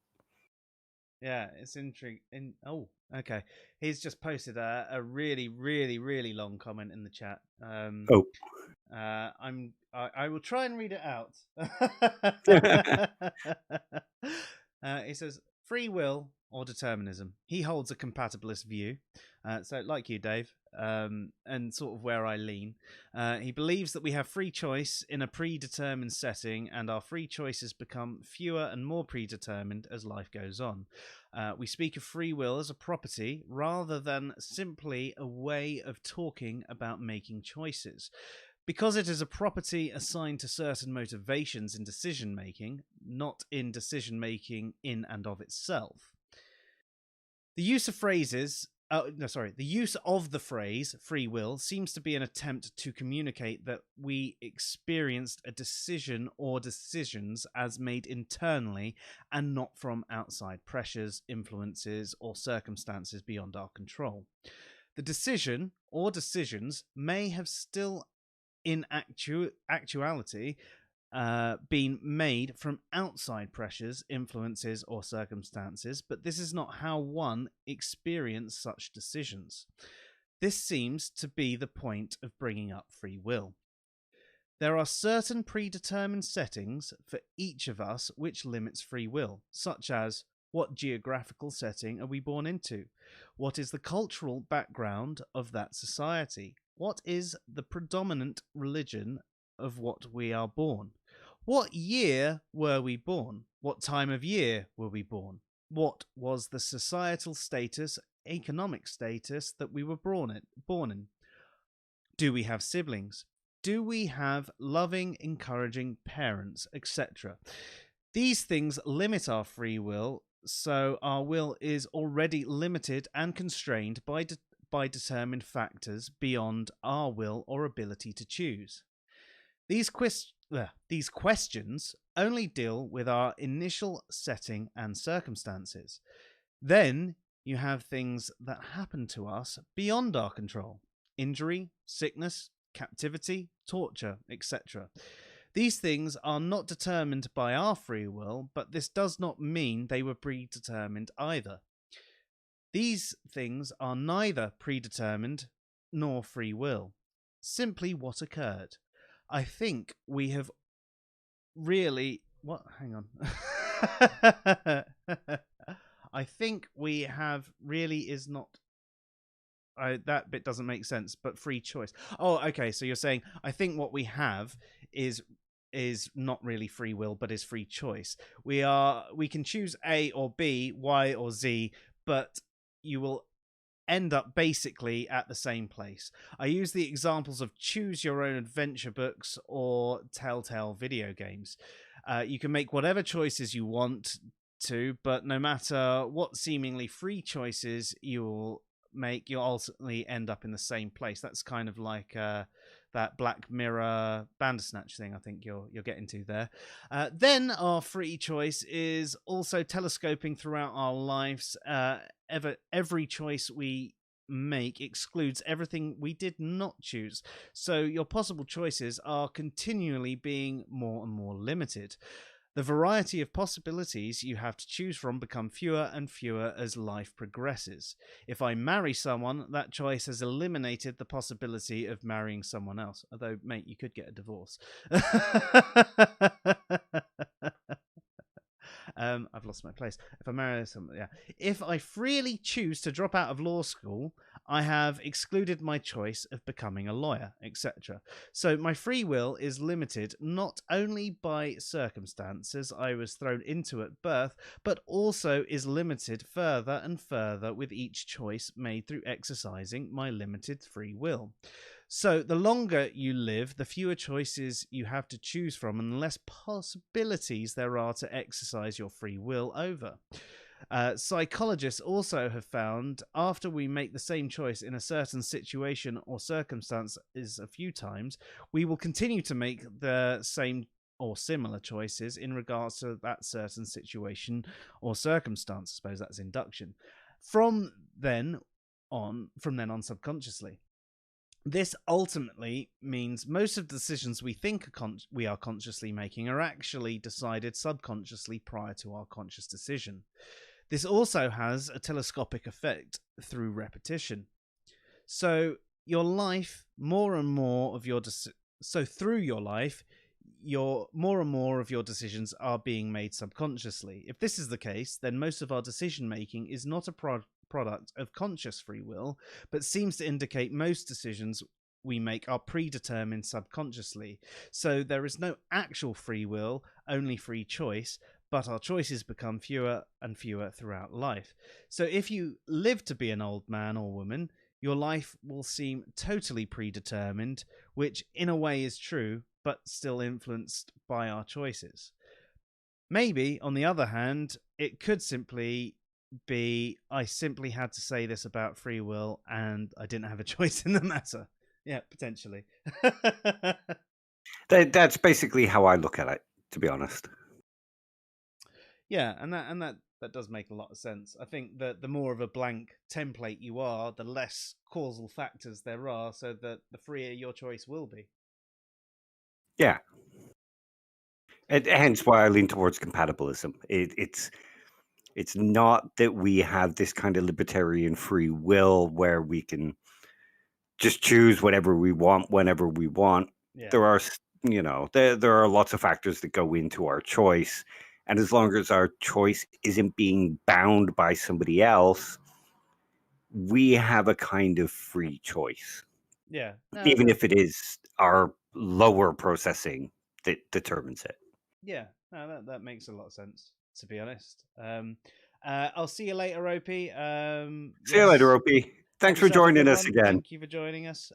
Yeah, it's intriguing. Oh, okay. He's just posted a really, really, really long comment in the chat. Oh. I will try and read it out. He says free will or determinism. He holds a compatibilist view. So like you, Dave, and sort of where I lean. He believes that we have free choice in a predetermined setting, and our free choices become fewer and more predetermined as life goes on. We speak of free will as a property rather than simply a way of talking about making choices. Because it is a property assigned to certain motivations in decision making, not in decision making in and of itself. The use of the use of the phrase free will seems to be an attempt to communicate that we experienced a decision or decisions as made internally and not from outside pressures, influences, or circumstances beyond our control. The decision or decisions may have still in actuality been made from outside pressures, influences, or circumstances, but this is not how one experienced such decisions. This seems to be the point of bringing up free will. There are certain predetermined settings for each of us which limits free will, such as What geographical setting are we born into? What is the cultural background of that society? What is the predominant religion of what we are born? What year were we born? What time of year were we born? What was the societal status, economic status that we were born in? Do we have siblings? Do we have loving, encouraging parents, etc.? These things limit our free will, so our will is already limited and constrained by determined factors beyond our will or ability to choose. These questions only deal with our initial setting and circumstances. Then you have things that happen to us beyond our control: injury, sickness, captivity, torture, etc. These things are not determined by our free will, but this does not mean they were predetermined either. These things are neither predetermined nor free will, simply what occurred. I think we have really. What? Hang on. I think we have really is not. That bit doesn't make sense, but free choice. Oh, okay. So you're saying I think what we have is not really free will, but is free choice. We can choose A or B, Y or Z, but you will end up basically at the same place. I use the examples of choose your own adventure books or Telltale video games. You can make whatever choices you want to, but no matter what seemingly free choices you will make, you'll ultimately end up in the same place. That's kind of like that Black Mirror Bandersnatch thing I think you're getting to there. Then our free choice is also telescoping throughout our lives. Every choice we make excludes everything we did not choose. So your possible choices are continually being more and more limited. The variety of possibilities you have to choose from become fewer and fewer as life progresses. If I marry someone, that choice has eliminated the possibility of marrying someone else. Although, mate, you could get a divorce. I've lost my place. If I marry someone, yeah. If I freely choose to drop out of law school, I have excluded my choice of becoming a lawyer, etc. So my free will is limited not only by circumstances I was thrown into at birth, but also is limited further and further with each choice made through exercising my limited free will. So the longer you live, the fewer choices you have to choose from and the less possibilities there are to exercise your free will over. Psychologists also have found after we make the same choice in a certain situation or circumstances a few times, we will continue to make the same or similar choices in regards to that certain situation or circumstance. I suppose that's induction. From then on subconsciously. This ultimately means most of the decisions we think we are consciously making are actually decided subconsciously prior to our conscious decision. This also has a telescopic effect through repetition. So your life, more and more of your through your life, more and more of your decisions are being made subconsciously. If this is the case, then most of our decision making is not a product of conscious free will, but seems to indicate most decisions we make are predetermined subconsciously. So there is no actual free will, only free choice, but our choices become fewer and fewer throughout life. So if you live to be an old man or woman, your life will seem totally predetermined, which in a way is true, but still influenced by our choices. Maybe, on the other hand, it could simply be I simply had to say this about free will and I didn't have a choice in the matter. Yeah, potentially. That's basically how I look at it, to be honest. Yeah, and that does make a lot of sense. I think that the more of a blank template you are, the less causal factors there are, so that the freer your choice will be. Yeah. Hence why I lean towards compatibilism. It's not that we have this kind of libertarian free will where we can just choose whatever we want whenever we want. Yeah. There are, there are lots of factors that go into our choice, And as long as our choice isn't being bound by somebody else, we have a kind of free choice. Yeah. No, Even if it is our lower processing that determines it. yeah. No, that makes a lot of sense, to be honest. I'll see you later, Opie. See you later, Yes. Opie. Have Thanks for yourself a joining good us one. again. Thank you for joining us.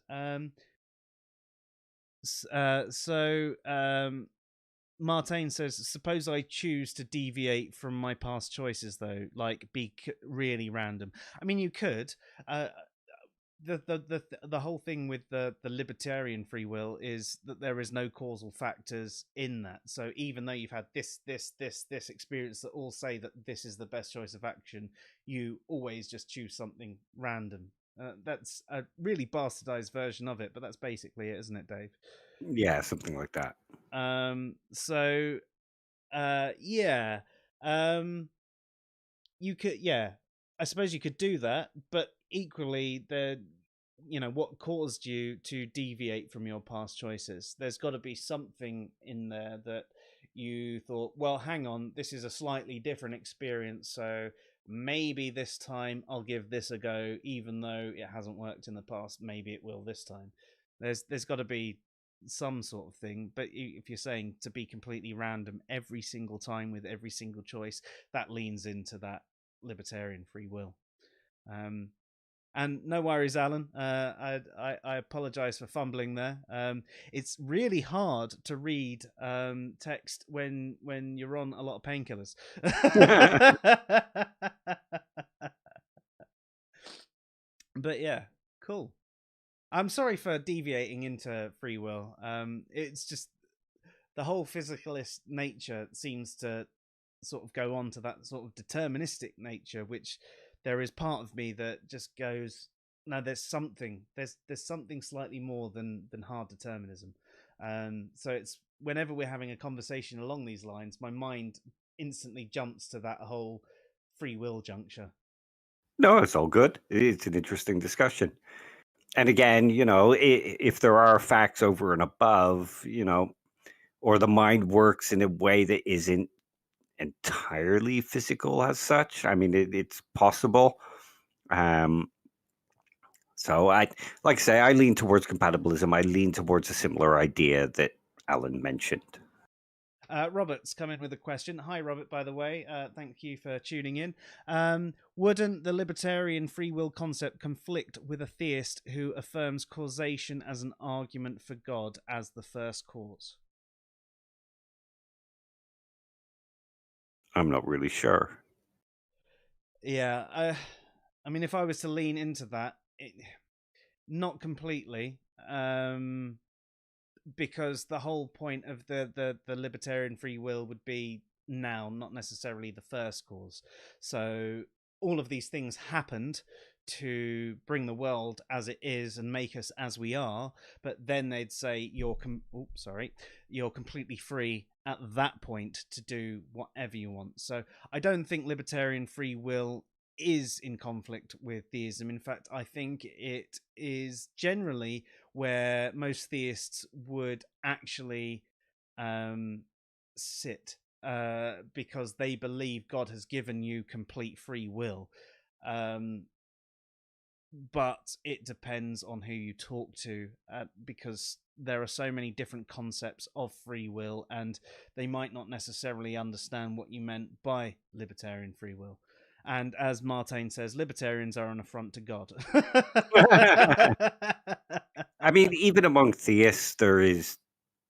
So Martin says, suppose I choose to deviate from my past choices, though, like be really random. I mean, you could. The whole thing with the libertarian free will is that there is no causal factors in that. So even though you've had this experience that all say that this is the best choice of action, you always just choose something random. That's a really bastardized version of it, but that's basically it, isn't it, Dave? Yeah, something like that. So yeah. You could, yeah, I suppose you could do that, but equally what caused you to deviate from your past choices? There's got to be something in there that you thought, well, hang on, this is a slightly different experience, so maybe this time I'll give this a go, even though it hasn't worked in the past. Maybe it will this time. There's got to be some sort of thing. But if you're saying to be completely random every single time with every single choice, that leans into that libertarian free will. And no worries, Alan. I apologize for fumbling there. It's really hard to read text when you're on a lot of painkillers. But yeah, cool. I'm sorry for deviating into free will. It's just the whole physicalist nature seems to sort of go on to that sort of deterministic nature, which there is part of me that just goes, no, there's something slightly more than hard determinism. So it's whenever we're having a conversation along these lines, my mind instantly jumps to that whole free will juncture. No, it's all good. It's an interesting discussion. And again, if there are facts over and above, or the mind works in a way that isn't entirely physical as such. I mean, it's possible. Um, so like I say, I lean towards compatibilism. I lean towards a similar idea that Alan mentioned. Robert's come in with a question. Hi, Robert, by the way. Thank you for tuning in. Wouldn't the libertarian free will concept conflict with a theist who affirms causation as an argument for God as the first cause? I'm not really sure. Yeah, I mean, if I was to lean into that, not completely. Because the whole point of the libertarian free will would be now, not necessarily the first cause. So all of these things happened to bring the world as it is and make us as we are, but then they'd say you're completely free at that point to do whatever you want. So I don't think libertarian free will is in conflict with theism. In fact, I think it is generally where most theists would actually sit, because they believe God has given you complete free will. But it depends on who you talk to, because there are so many different concepts of free will, and they might not necessarily understand what you meant by libertarian free will. And as Martin says, libertarians are an affront to God. I mean, even among theists, there is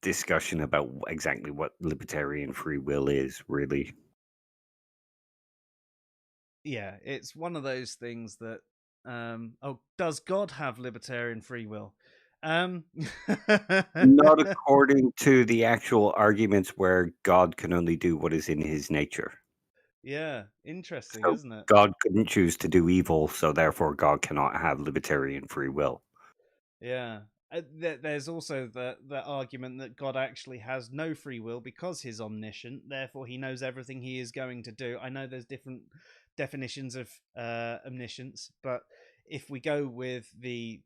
discussion about exactly what libertarian free will is, really. Yeah, it's one of those things that does God have libertarian free will? Not according to the actual arguments where God can only do what is in his nature. Yeah, interesting, So isn't it? God couldn't choose to do evil, so therefore God cannot have libertarian free will. Yeah. There's also the argument that God actually has no free will because he's omniscient, therefore he knows everything he is going to do. I know there's different definitions of omniscience, but if we go with the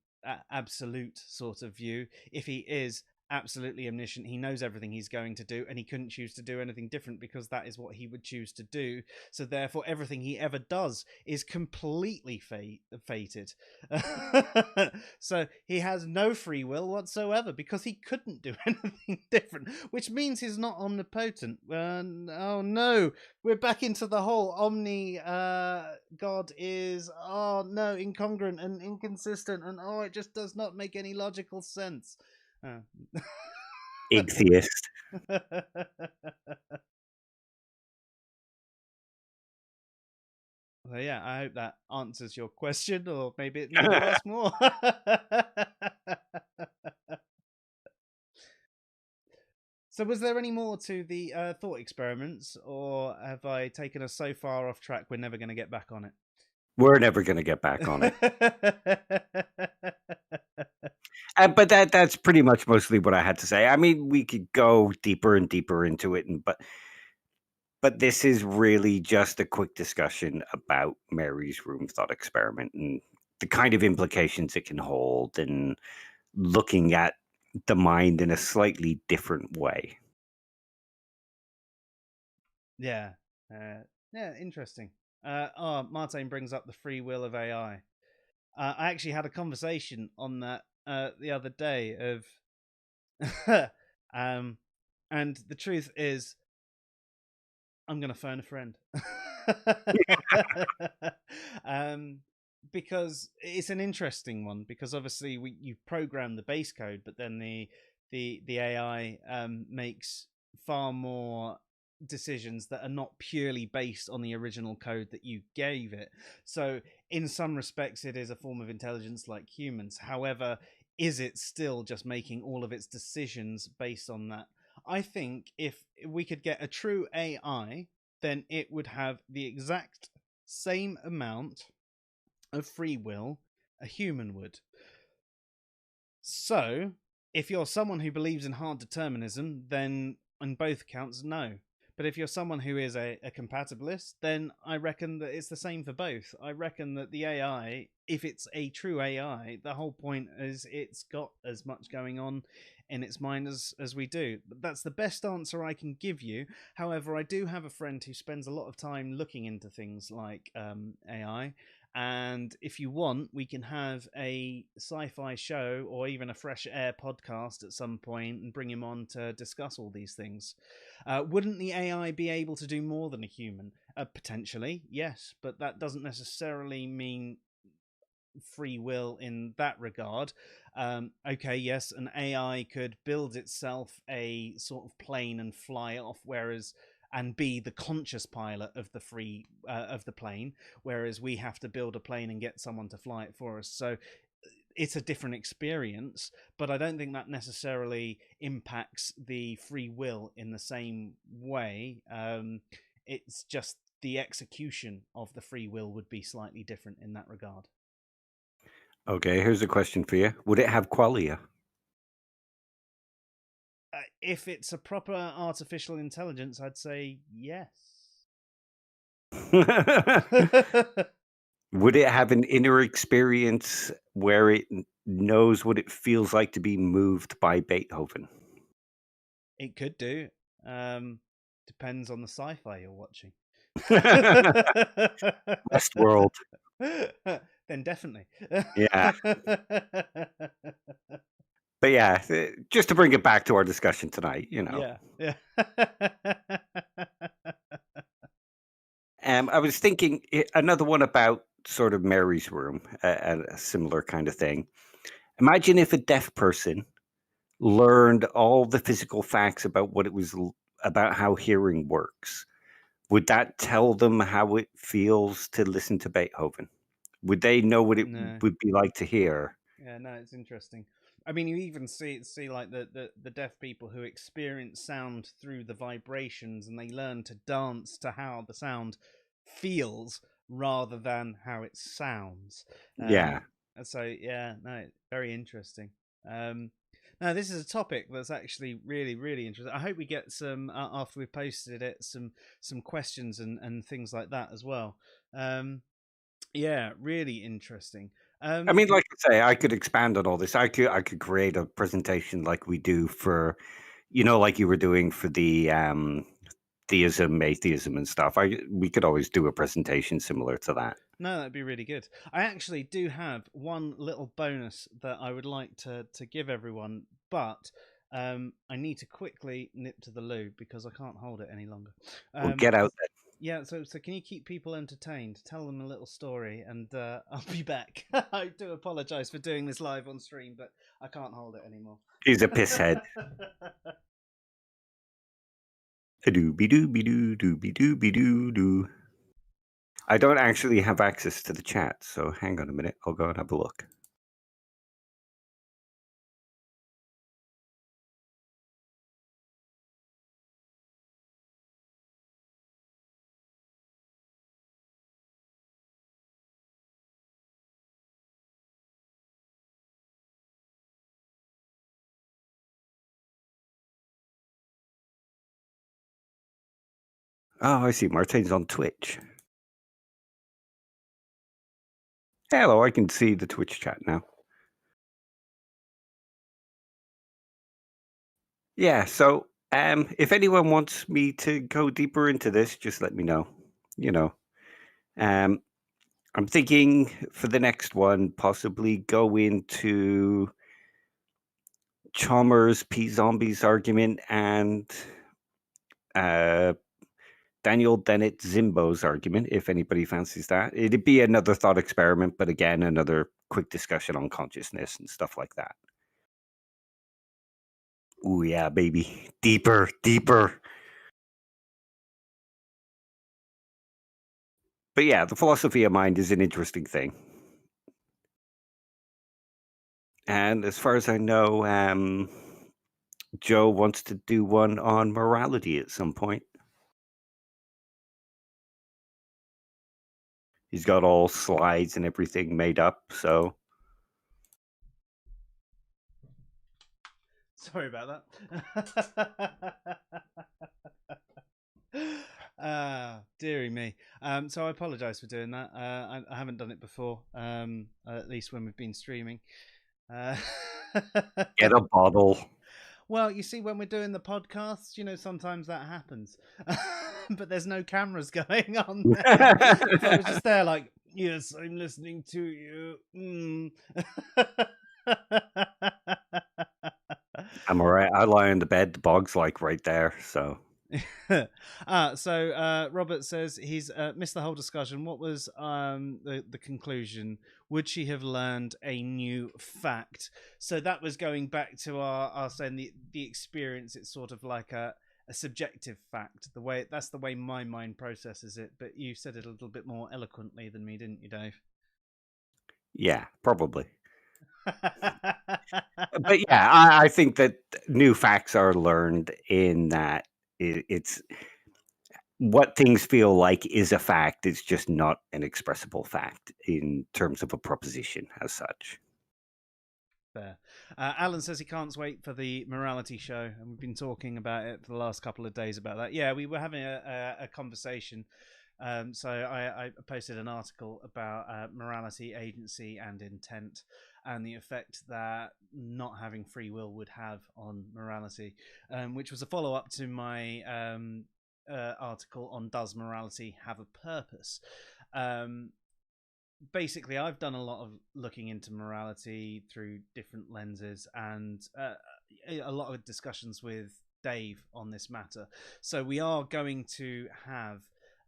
absolute sort of view, if he is absolutely omniscient. He knows everything he's going to do, and he couldn't choose to do anything different because that is what he would choose to do. So therefore, everything he ever does is completely fated. So he has no free will whatsoever because he couldn't do anything different, which means he's not omnipotent. Oh no, we're back into the whole omni. God is incongruent and inconsistent, and it just does not make any logical sense. Atheist. Well, yeah, I hope that answers your question, or maybe it needs to ask more. So, was there any more to the thought experiments, or have I taken us so far off track we're never going to get back on it? We're never going to get back on it. But that's pretty much mostly what I had to say. I mean, we could go deeper and deeper into it, but this is really just a quick discussion about Mary's room thought experiment and the kind of implications it can hold, and looking at the mind in a slightly different way. Yeah, interesting. Martin brings up the free will of AI. I actually had a conversation on that the other day and the truth is, I'm gonna phone a friend. Because it's an interesting one, because obviously you program the base code, but then the AI makes far more decisions that are not purely based on the original code that you gave it. So in some respects it is a form of intelligence like humans. However, is it still just making all of its decisions based on that? I think if we could get a true AI, then it would have the exact same amount of free will a human would. So, if you're someone who believes in hard determinism, then on both accounts, no. But if you're someone who is a compatibilist, then I reckon that it's the same for both. I reckon that the AI, if it's a true AI, the whole point is it's got as much going on in its mind as we do. But that's the best answer I can give you. However, I do have a friend who spends a lot of time looking into things like AI. And if you want, we can have a sci-fi show or even a fresh air podcast at some point and bring him on to discuss all these things. Wouldn't the AI be able to do more than a human? Potentially, yes, but that doesn't necessarily mean free will in that regard. Okay, yes, an AI could build itself a sort of plane and fly off, and be the conscious pilot of the plane, whereas we have to build a plane and get someone to fly it for us. So it's a different experience, but I don't think that necessarily impacts the free will in the same way. It's just the execution of the free will would be slightly different in that regard. Okay, here's a question for you. Would it have qualia? If it's a proper artificial intelligence, I'd say yes. Would it have an inner experience where it knows what it feels like to be moved by Beethoven? It could do. Depends on the sci-fi you're watching. Westworld. Then definitely. Yeah. But yeah, just to bring it back to our discussion tonight, Yeah. I was thinking another one about sort of Mary's room, a similar kind of thing. Imagine if a deaf person learned all the physical facts about what it was about how hearing works. Would that tell them how it feels to listen to Beethoven? Would they know what it No. would be like to hear? Yeah, no, it's interesting. I mean, you even see like the deaf people who experience sound through the vibrations, and they learn to dance to how the sound feels rather than how it sounds. Yeah. So yeah, no, very interesting. Now this is a topic that's actually really, really interesting. I hope we get some after we've posted it, some questions and things like that as well. Yeah, really interesting. I mean, like I say, I could expand on all this. I could create a presentation like we do for, like you were doing for the theism, atheism, and stuff. We could always do a presentation similar to that. No, that'd be really good. I actually do have one little bonus that I would like to give everyone, but I need to quickly nip to the loo because I can't hold it any longer. Well, get out there. Yeah, so can you keep people entertained? Tell them a little story, and I'll be back. I do apologise for doing this live on stream, but I can't hold it anymore. He's a pisshead. A doobie doobie doo doobie doobie doo doo. I don't actually have access to the chat, so hang on a minute. I'll go and have a look. Oh, I see. Martine's on Twitch. Hello, I can see the Twitch chat now. Yeah, so if anyone wants me to go deeper into this, just let me know. I'm thinking for the next one, possibly go into Chalmers P Zombies argument and Daniel Dennett Zimbo's argument, if anybody fancies that. It'd be another thought experiment, but again, another quick discussion on consciousness and stuff like that. Ooh, yeah, baby. Deeper, deeper. But yeah, the philosophy of mind is an interesting thing. And as far as I know, Joe wants to do one on morality at some point. He's got all slides and everything made up, so... Sorry about that. Dearie me. So I apologise for doing that. I haven't done it before, at least when we've been streaming. Get a bottle. Well, you see, when we're doing the podcasts, sometimes that happens. But there's no cameras going on there. So I was just there like, yes, I'm listening to you. I'm all right. I lie on the bed. The bog's like right there, so... So Robert says he's missed the whole discussion. What was the conclusion? Would she have learned a new fact? So that was going back to our saying the experience. It's sort of like a subjective fact. That's the way my mind processes it. But you said it a little bit more eloquently than me, didn't you, Dave? Yeah, probably. But yeah, I think that new facts are learned in that it's what things feel like is a fact. It's just not an expressible fact in terms of a proposition as such. Fair. Alan says he can't wait for the morality show, and we've been talking about it for the last couple of days about that. Yeah, we were having a conversation. So I posted an article about morality, agency, and intent, and the effect that not having free will would have on morality, which was a follow-up to my article on Does Morality Have a Purpose? Basically, I've done a lot of looking into morality through different lenses and a lot of discussions with Dave on this matter. So we are going to have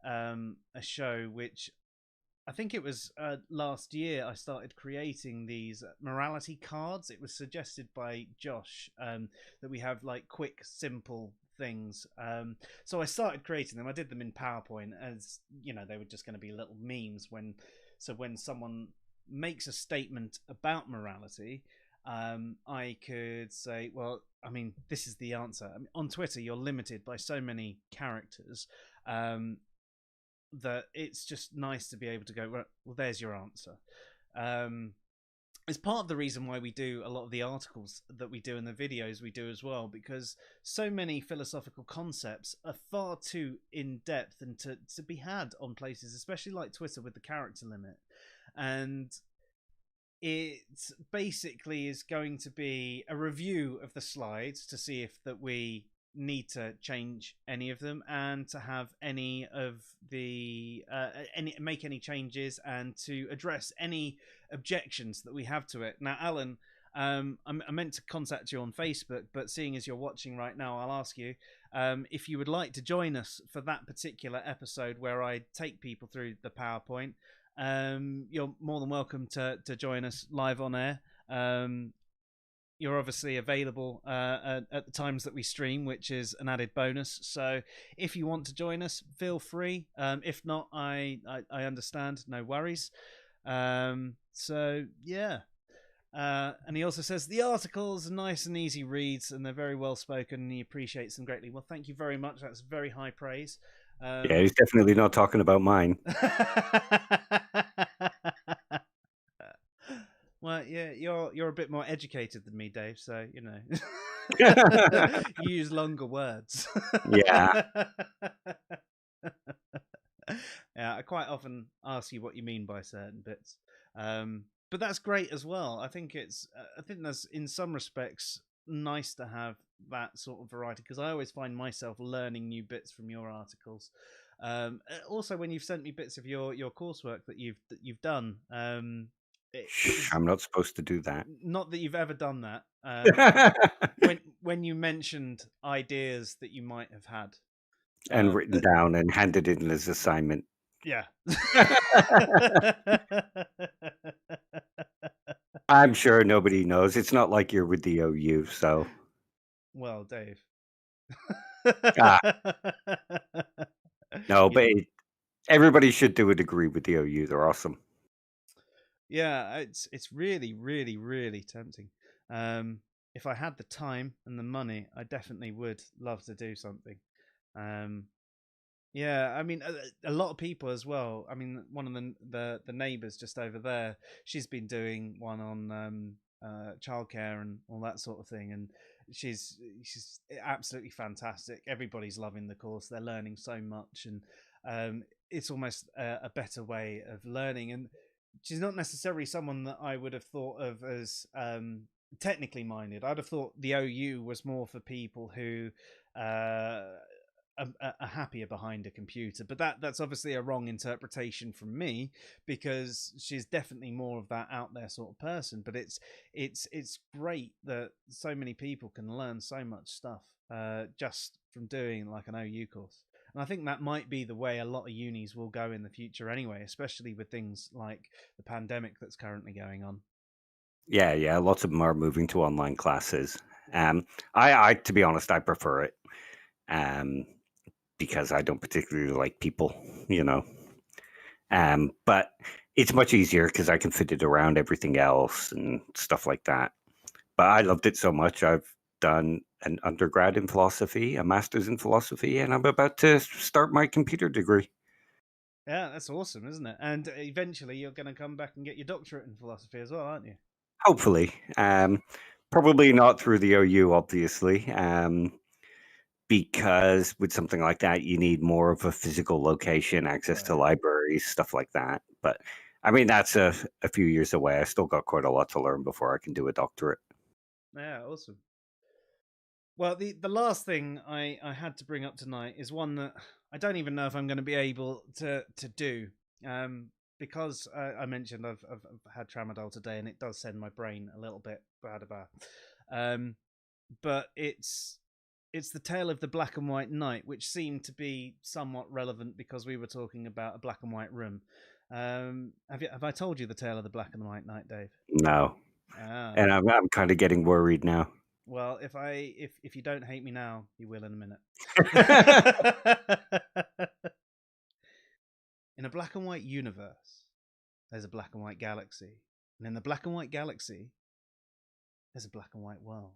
a show which I think it was last year I started creating these morality cards. It was suggested by Josh that we have like quick, simple things. So I started creating them. I did them in PowerPoint as, they were just going to be little memes when someone makes a statement about morality, I could say, well, I mean, this is the answer. I mean, on Twitter, you're limited by so many characters that it's just nice to be able to go, well, there's your answer. It's part of the reason why we do a lot of the articles that we do and the videos we do as well, because so many philosophical concepts are far too in-depth and to be had on places, especially like Twitter with the character limit. And it basically is going to be a review of the slides to see if that we need to change any of them, and to have any of the make any changes, and to address any objections that we have to it. Now, Alan, I meant to contact you on Facebook, but seeing as you're watching right now, I'll ask you if you would like to join us for that particular episode where I take people through the PowerPoint. You're more than welcome to join us live on air. You're obviously available at the times that we stream, which is an added bonus. So if you want to join us, feel free. If not, I understand. No worries. So yeah. And he also says the articles are nice and easy reads, and they're very well spoken, and he appreciates them greatly. Well, thank you very much. That's very high praise. Yeah, he's definitely not talking about mine. Well, yeah, you're a bit more educated than me, Dave. So you know, you use longer words. Yeah. Yeah, I quite often ask you what you mean by certain bits, but that's great as well. I think that's in some respects nice to have that sort of variety, because I always find myself learning new bits from your articles. Also, when you've sent me bits of your coursework that you've done. Shh, I'm not supposed to do that. Not that you've ever done that. When you mentioned ideas that you might have had and written down and handed in as assignment. Yeah. I'm sure nobody knows. It's not like you're with the OU, so. Well, Dave. Ah, no, but everybody should do a degree with the OU. They're awesome. Yeah, it's really, really, really tempting. If I had the time and the money, I definitely would love to do something. Yeah, I mean, a lot of people as well. I mean, one of the neighbours just over there, she's been doing one on childcare and all that sort of thing, and she's absolutely fantastic. Everybody's loving the course; they're learning so much, and it's almost a better way of learning. And she's not necessarily someone that I would have thought of as technically minded. I'd have thought the OU was more for people who are happier behind a computer, but that's obviously a wrong interpretation from me, because she's definitely more of that out there sort of person. But it's great that so many people can learn so much stuff just from doing like an OU course. And I think that might be the way a lot of unis will go in the future anyway, especially with things like the pandemic that's currently going on. Yeah. Lots of them are moving to online classes. I to be honest, I prefer it. Because I don't particularly like people, you know. But it's much easier because I can fit it around everything else and stuff like that. But I loved it so much. I've done an undergrad in philosophy, a master's in philosophy, and I'm about to start my computer degree. Yeah, that's awesome, isn't it? And eventually you're going to come back and get your doctorate in philosophy as well, aren't you? Hopefully. Probably not through the OU, obviously. Because with something like that, you need more of a physical location, access to libraries, stuff like that. But I mean, that's a few years away. I still got quite a lot to learn before I can do a doctorate. Yeah, awesome. Well, the last thing I had to bring up tonight is one that I don't even know if I'm going to be able to do, because I mentioned I've had tramadol today, and it does send my brain a little bit bad about. But it's the tale of the black and white night, which seemed to be somewhat relevant because we were talking about a black and white room. Have I told you the tale of the black and white night, Dave? No, and I'm kind of getting worried now. Well, if you don't hate me now, you will in a minute. In a black and white universe, there's a black and white galaxy, and in the black and white galaxy, there's a black and white world,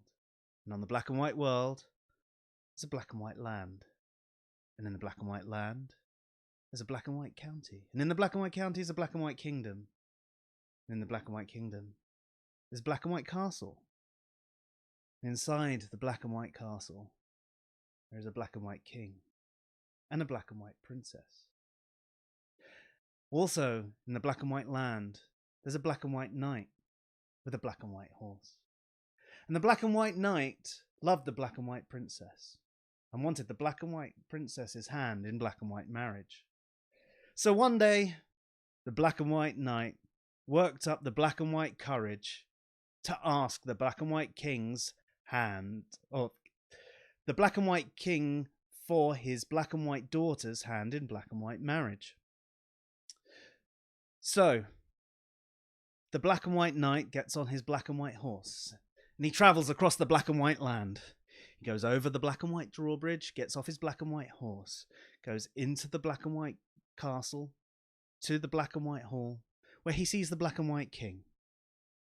and on the black and white world, there's a black and white land, and in the black and white land, there's a black and white county, and in the black and white county is a black and white kingdom, and in the black and white kingdom, there's a black and white castle. Inside the black and white castle, there is a black and white king and a black and white princess. Also, in the black and white land, there's a black and white knight with a black and white horse. And the black and white knight loved the black and white princess and wanted the black and white princess's hand in black and white marriage. So one day, the black and white knight worked up the black and white courage to ask the black and white king's hand, or the black and white king for his black and white daughter's hand in black and white marriage. So, the black and white knight gets on his black and white horse, and he travels across the black and white land. He goes over the black and white drawbridge, gets off his black and white horse, goes into the black and white castle, to the black and white hall, where he sees the black and white king,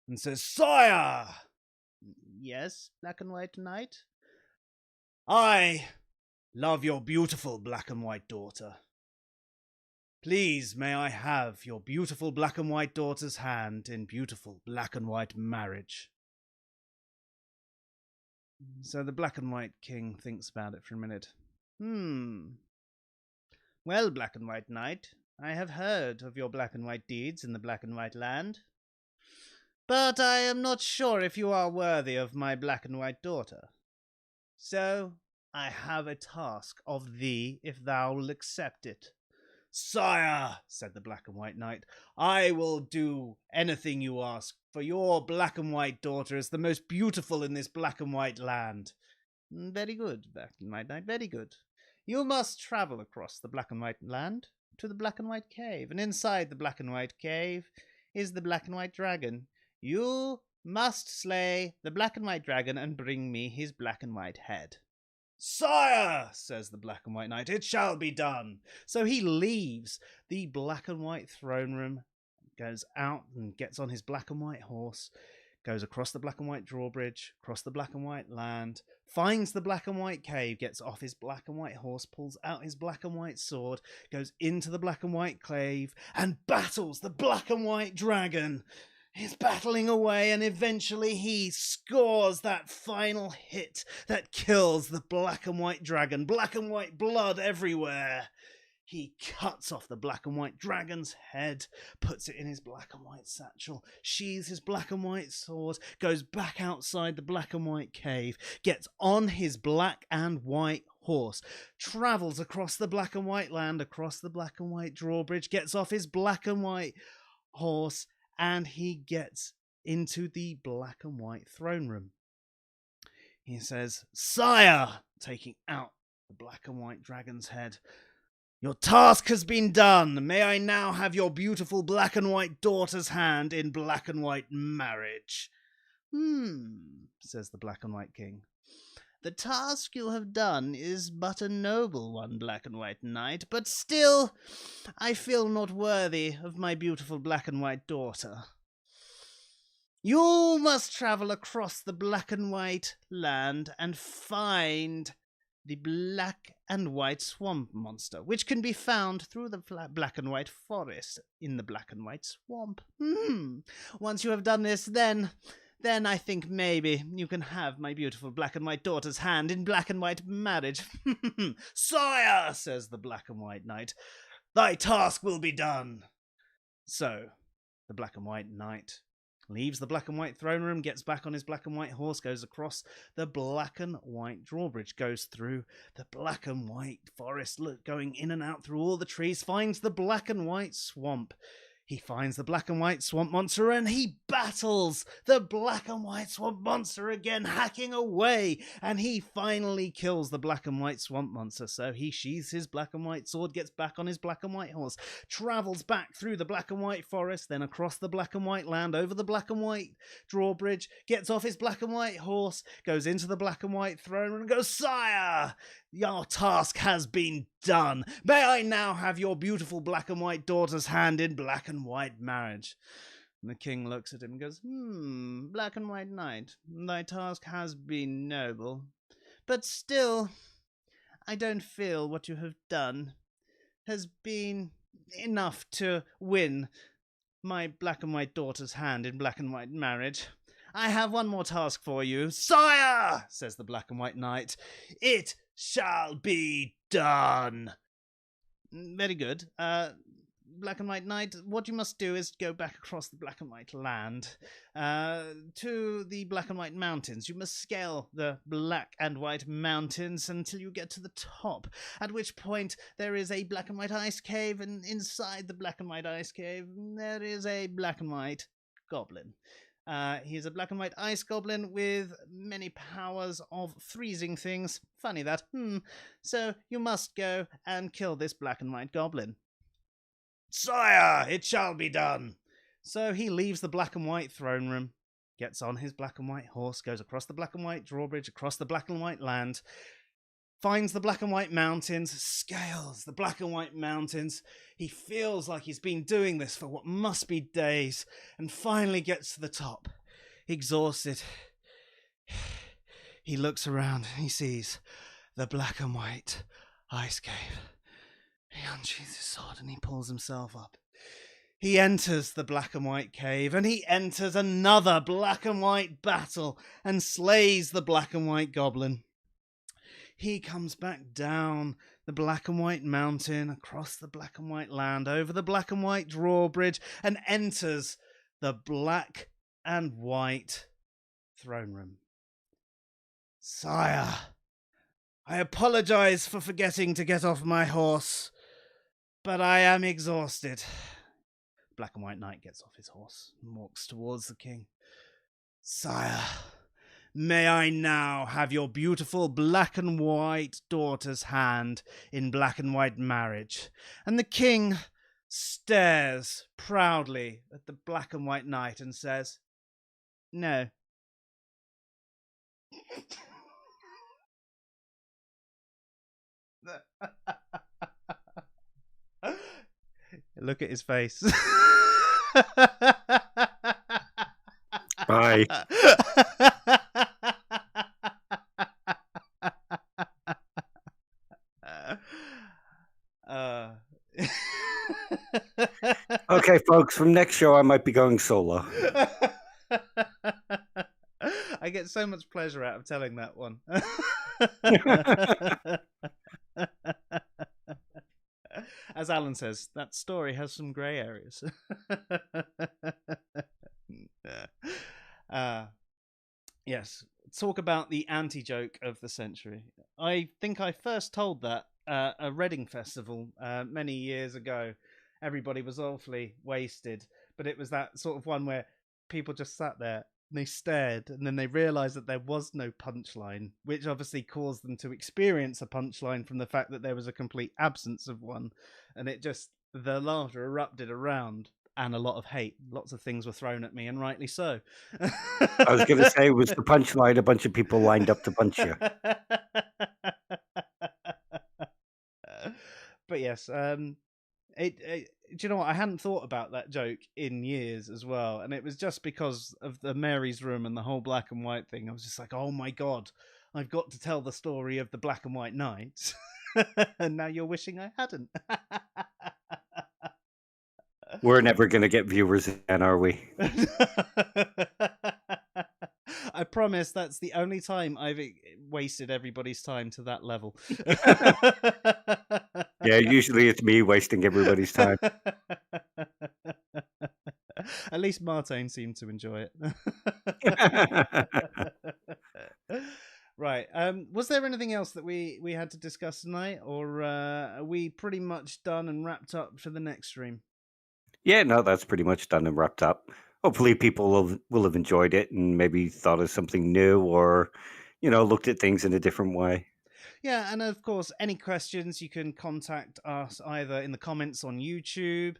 and says, "Sire!" "Yes, black and white knight?" "I love your beautiful black and white daughter. Please may I have your beautiful black and white daughter's hand in beautiful black and white marriage." So the black and white king thinks about it for a minute. "Well, black and white knight, I have heard of your black and white deeds in the black and white land, but I am not sure if you are worthy of my black and white daughter. So I have a task of thee, if thou will accept it." "Sire," said the black and white knight, "I will do anything you ask, for your black and white daughter is the most beautiful in this black and white land." "Very good, black and white knight, very good. You must travel across the black and white land to the black and white cave, and inside the black and white cave is the black and white dragon. You must slay the black and white dragon and bring me his black and white head." "Sire," says the black and white knight, "it shall be done." So he leaves the black and white throne room, goes out and gets on his black and white horse, goes across the black and white drawbridge, across the black and white land, finds the black and white cave, gets off his black and white horse, pulls out his black and white sword, goes into the black and white cave, and battles the black and white dragon. He's battling away, and eventually he scores that final hit that kills the black and white dragon. Black and white blood everywhere. He cuts off the black and white dragon's head, puts it in his black and white satchel, sheathes his black and white sword, goes back outside the black and white cave, gets on his black and white horse, travels across the black and white land, across the black and white drawbridge, gets off his black and white horse, and he gets into the black and white throne room. He says, "Sire," taking out the black and white dragon's head, "your task has been done. May I now have your beautiful black and white daughter's hand in black and white marriage?" Says the black and white king. "The task you have done is but a noble one, black and white knight, but still I feel not worthy of my beautiful black and white daughter. You must travel across the black and white land and find the black and white swamp monster, which can be found through the black and white forest in the black and white swamp. Once you have done this, then I think maybe you can have my beautiful black and white daughter's hand in black and white marriage." "Sire," says the black and white knight, "thy task will be done." So the black and white knight leaves the black and white throne room, gets back on his black and white horse, goes across the black and white drawbridge, goes through the black and white forest, going in and out through all the trees, finds the black and white swamp. He finds the black and white swamp monster, and he battles the black and white swamp monster again, hacking away, and he finally kills the black and white swamp monster. So he sheathes his black and white sword, gets back on his black and white horse, travels back through the black and white forest, then across the black and white land, over the black and white drawbridge, gets off his black and white horse, goes into the black and white throne room, and goes, "Sire, your task has been done. May I now have your beautiful black and white daughter's hand in black and white marriage?" And the king looks at him and goes, "Black and white knight, thy task has been noble, but still, I don't feel what you have done has been enough to win my black and white daughter's hand in black and white marriage. I have one more task for you." "Sire," says the black and white knight, "it shall be done." "Very good. Black and White Knight, what you must do is go back across the Black and White land to the Black and White Mountains. You must scale the Black and White Mountains until you get to the top, at which point there is a Black and White ice cave, and inside the Black and White ice cave there is a Black and White goblin. He's a black and white ice goblin with many powers of freezing things. Funny that. So you must go and kill this black and white goblin. Sire, it shall be done. So he leaves the black and white throne room, gets on his black and white horse, goes across the black and white drawbridge, across the black and white land, finds the black and white mountains, scales the black and white mountains. He feels like he's been doing this for what must be days, and finally gets to the top. Exhausted, he looks around and he sees the black and white ice cave. He unsheathes his sword and he pulls himself up. He enters the black and white cave, and he enters another black and white battle and slays the black and white goblin. He comes back down the black and white mountain, across the black and white land, over the black and white drawbridge, and enters the black and white throne room. Sire, I apologize for forgetting to get off my horse, but I am exhausted. Black and White Knight gets off his horse and walks towards the king. Sire, may I now have your beautiful black and white daughter's hand in black and white marriage? And the king stares proudly at the black and white knight and says, no. Look at his face. Bye. Okay, folks, from next show I might be going solo. I get so much pleasure out of telling that one. As Alan says, that story has some grey areas. Yes, talk about the anti-joke of the century. I think I first told that at a Reading festival many years ago. Everybody was awfully wasted, but it was that sort of one where people just sat there and they stared, and then they realised that there was no punchline, which obviously caused them to experience a punchline from the fact that there was a complete absence of one. And it just, the laughter erupted around, and a lot of hate. Lots of things were thrown at me, and rightly so. I was going to say, was the punchline a bunch of people lined up to punch you? But yes, do you know what? I hadn't thought about that joke in years as well, and it was just because of the Mary's Room and the whole black and white thing. I was just like, oh my god, I've got to tell the story of the black and white knight. And now you're wishing I hadn't. We're never going to get viewers again, are we? I promise that's the only time I've wasted everybody's time to that level. Yeah, usually it's me wasting everybody's time. At least Martin seemed to enjoy it. Right. Was there anything else that we had to discuss tonight, or are we pretty much done and wrapped up for the next stream? Yeah, no, that's pretty much done and wrapped up. Hopefully people will have enjoyed it and maybe thought of something new, or, looked at things in a different way. Yeah, and of course, any questions, you can contact us either in the comments on YouTube,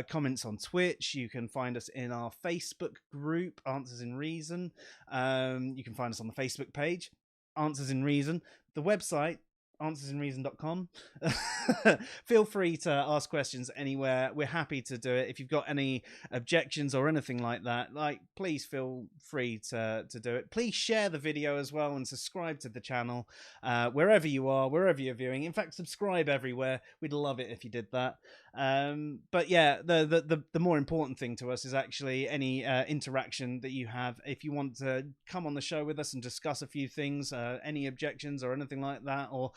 comments on Twitch. You can find us in our Facebook group, Answers in Reason. You can find us on the Facebook page, Answers in Reason. The website, answersinreason.com. Feel free to ask questions anywhere. We're happy to do it. If you've got any objections or anything like that, please feel free to do it. Please share the video as well and subscribe to the channel wherever you are, wherever you're viewing. In fact, subscribe everywhere. We'd love it if you did that. But yeah, the more important thing to us is actually any interaction that you have. If you want to come on the show with us and discuss a few things, any objections or anything like that, or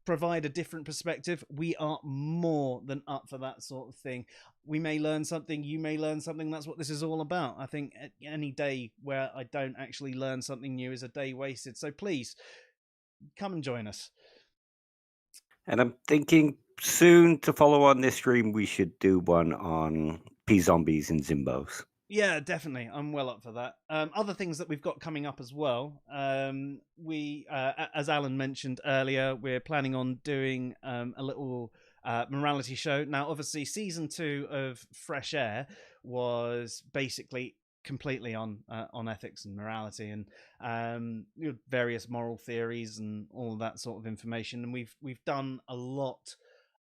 provide a different perspective, we are more than up for that sort of thing. We may learn something, you may learn something. That's what this is all about. I think any day where I don't actually learn something new is a day wasted. So please come and join us. And I'm thinking soon to follow on this stream, we should do one on P-Zombies and Zimbos. Yeah, definitely. I'm well up for that. Other things that we've got coming up as well. As Alan mentioned earlier, we're planning on doing a little morality show. Now, obviously, season 2 of Fresh Air was basically completely on ethics and morality and various moral theories and all of that sort of information. And we've done a lot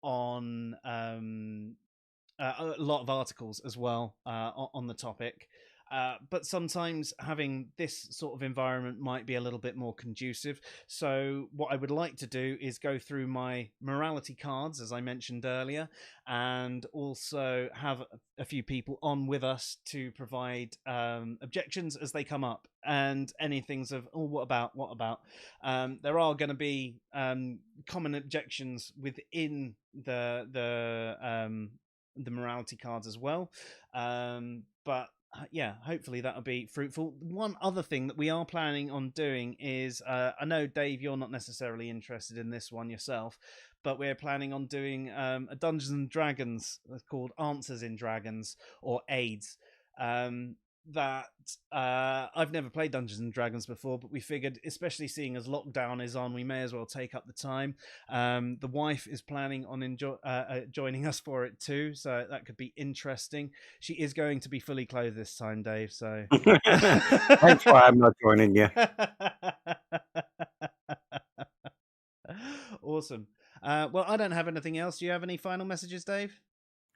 on a lot of articles as well on the topic. But sometimes having this sort of environment might be a little bit more conducive. So, what I would like to do is go through my morality cards, as I mentioned earlier, and also have a few people on with us to provide objections as they come up, and any things of, oh, what about? There are going to be common objections within the morality cards as well. But yeah, hopefully that'll be fruitful. One other thing that we are planning on doing is, I know, Dave, you're not necessarily interested in this one yourself, but we're planning on doing a Dungeons and Dragons called Answers in Dragons, or AIDS. That I've never played Dungeons and Dragons before, but we figured, especially seeing as lockdown is on, we may as well take up the time. The wife is planning on joining us for it too, so that could be interesting. She is going to be fully clothed this time, Dave, so That's why I'm not joining you. Awesome. Well, I don't have anything else. Do you have any final messages, Dave?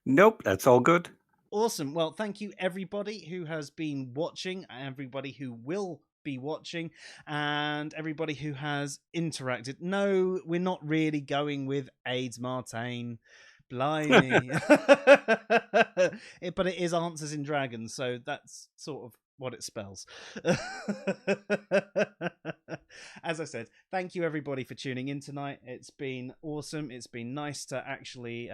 Nope, that's all good. Awesome. Well, thank you everybody who has been watching, everybody who will be watching, and everybody who has interacted. No, we're not really going with AIDS Martain. Blimey. But it is Answers in Dragons, so that's sort of what it spells. As I said, thank you everybody for tuning in tonight. It's been awesome. It's been nice to actually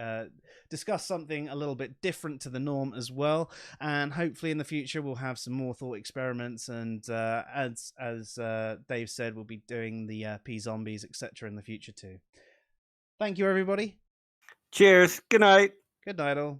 discuss something a little bit different to the norm as well, and hopefully in the future we'll have some more thought experiments, and as Dave said, we'll be doing the P-Zombies, etc. in the future too. Thank you everybody. Cheers. Good night. Good night all.